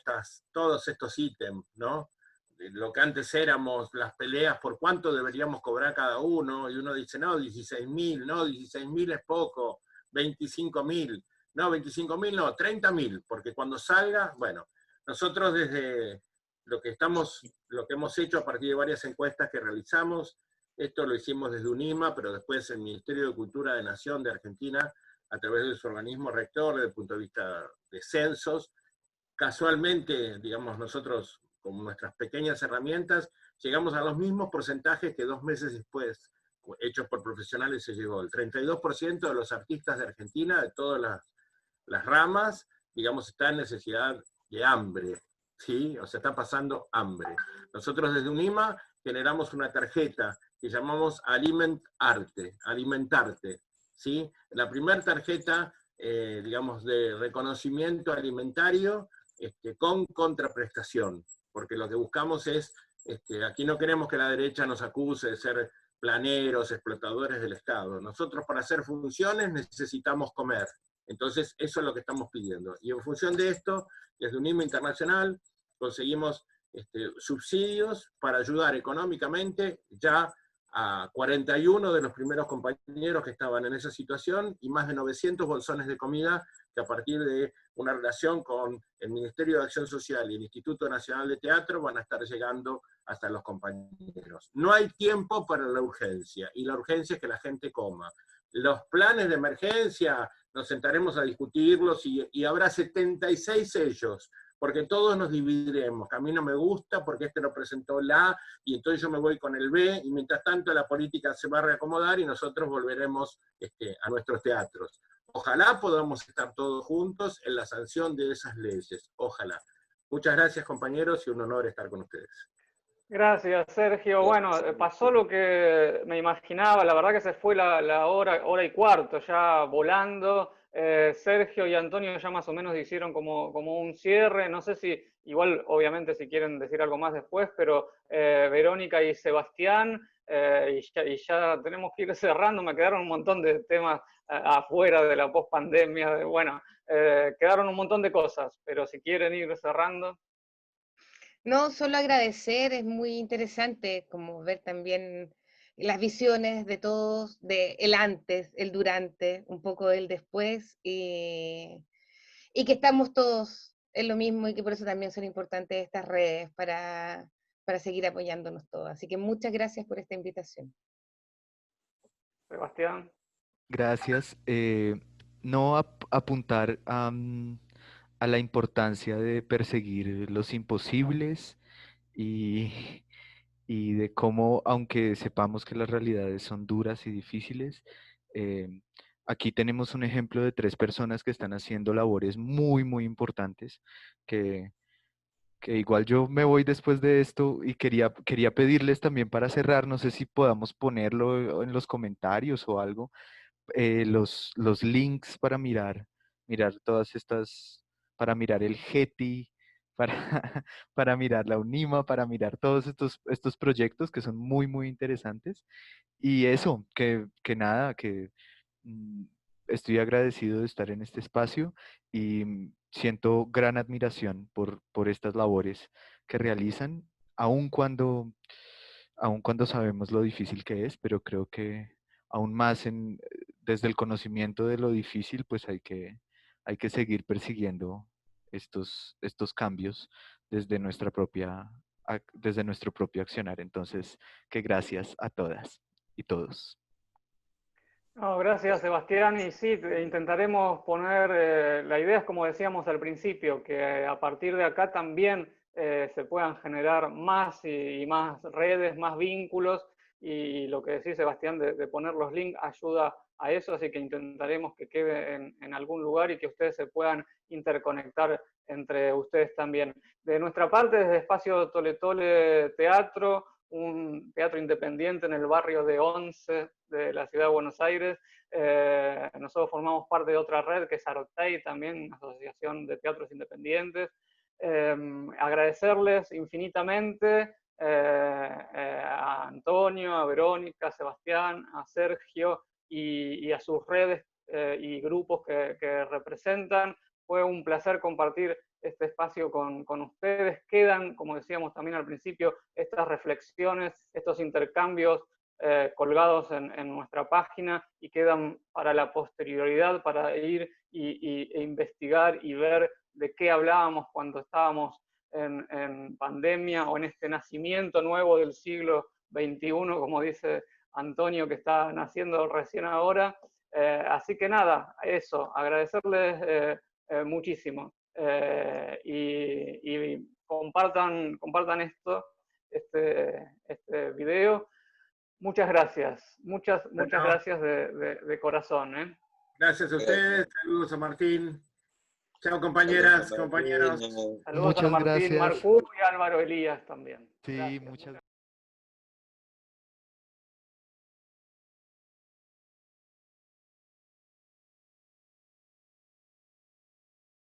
todos estos ítems, ¿no? Lo que antes éramos las peleas por cuánto deberíamos cobrar cada uno, y uno dice, no, 16.000, no, 16.000 es poco, 25.000, no, 25.000 no, 30.000, porque cuando salga, bueno, nosotros desde lo que hemos hecho a partir de varias encuestas que realizamos, esto lo hicimos desde UNIMA, pero después el Ministerio de Cultura de Nación de Argentina, a través de su organismo rector, desde el punto de vista de censos, casualmente, digamos, nosotros, con nuestras pequeñas herramientas, llegamos a los mismos porcentajes que 2 meses después, hechos por profesionales, se llegó. El 32% de los artistas de Argentina, de todas las ramas, digamos, está en necesidad de hambre, ¿sí? O sea, está pasando hambre. Nosotros desde UNIMA generamos una tarjeta que llamamos Alimentarte, ¿sí? La primera tarjeta, digamos, de reconocimiento alimentario, con contraprestación, porque lo que buscamos es, aquí no queremos que la derecha nos acuse de ser planeros, explotadores del Estado. Nosotros, para hacer funciones, necesitamos comer. Entonces, eso es lo que estamos pidiendo. Y en función de esto, desde UNIMA Internacional, conseguimos subsidios para ayudar económicamente ya a 41 de los primeros compañeros que estaban en esa situación, y más de 900 bolsones de comida que, a partir de una relación con el Ministerio de Acción Social y el Instituto Nacional de Teatro, van a estar llegando hasta los compañeros. No hay tiempo para la urgencia, y la urgencia es que la gente coma. Los planes de emergencia nos sentaremos a discutirlos, y habrá 76 sellos, porque todos nos dividiremos, que a mí no me gusta porque lo presentó la A, y entonces yo me voy con el B, y mientras tanto la política se va a reacomodar y nosotros volveremos a nuestros teatros. Ojalá podamos estar todos juntos en la sanción de esas leyes, ojalá. Muchas gracias, compañeros, y un honor estar con ustedes. Gracias, Sergio. Bueno, pasó lo que me imaginaba, la verdad que se fue la hora y cuarto ya volando. Sergio y Antonio ya más o menos hicieron como un cierre, no sé si, igual obviamente si quieren decir algo más después, pero Verónica y Sebastián, y ya tenemos que ir cerrando, me quedaron un montón de temas afuera de la pospandemia, bueno, quedaron un montón de cosas, pero si quieren ir cerrando. No, solo agradecer, es muy interesante como ver también las visiones de todos, de el antes, el durante, un poco el después, y que estamos todos en lo mismo y que por eso también son importantes estas redes para seguir apoyándonos todos. Así que muchas gracias por esta invitación. Sebastián. Gracias. No apuntar a la importancia de perseguir los imposibles y, y de cómo, aunque sepamos que las realidades son duras y difíciles, eh, aquí tenemos un ejemplo de 3 personas que están haciendo labores muy, muy importantes, que igual yo me voy después de esto y quería pedirles también para cerrar, no sé si podamos ponerlo en los comentarios o algo, los links para mirar todas estas, para mirar el Getty, para, para mirar la UNIMA, para mirar todos estos proyectos que son muy, muy interesantes. Y eso, que nada, que mm, estoy agradecido de estar en este espacio y siento gran admiración por estas labores que realizan, aun cuando sabemos lo difícil que es, pero creo que aún más desde el conocimiento de lo difícil, pues hay que seguir persiguiendo estos cambios desde desde nuestro propio accionar. Entonces, que gracias a todas y todos. No, gracias Sebastián, y sí, intentaremos poner, la idea es como decíamos al principio, que a partir de acá también se puedan generar más y más redes, más vínculos, y lo que decís Sebastián de poner los links ayuda a eso, así que intentaremos que quede en algún lugar y que ustedes se puedan interconectar entre ustedes también. De nuestra parte, desde Espacio Tole Tole Teatro, un teatro independiente en el barrio de Once de la ciudad de Buenos Aires. Nosotros formamos parte de otra red que es Arotei, también una asociación de teatros independientes. Agradecerles infinitamente a Antonio, a Verónica, a Sebastián, a Sergio y a sus redes y grupos que representan. Fue un placer compartir este espacio con ustedes. Quedan, como decíamos también al principio, estas reflexiones, estos intercambios colgados en nuestra página y quedan para la posterioridad, para ir e investigar y ver de qué hablábamos cuando estábamos en pandemia o en este nacimiento nuevo del siglo XXI, como dice Antonio, que está naciendo recién ahora. Así que nada, eso, agradecerles muchísimo. Y compartan este video. Muchas gracias, muchas gracias de corazón. Gracias a ustedes, saludos a Martín. Chao compañeras, compañeros. Saludos a Martín, gracias. Marcú y Álvaro Elías también. Sí, Gracias. muchas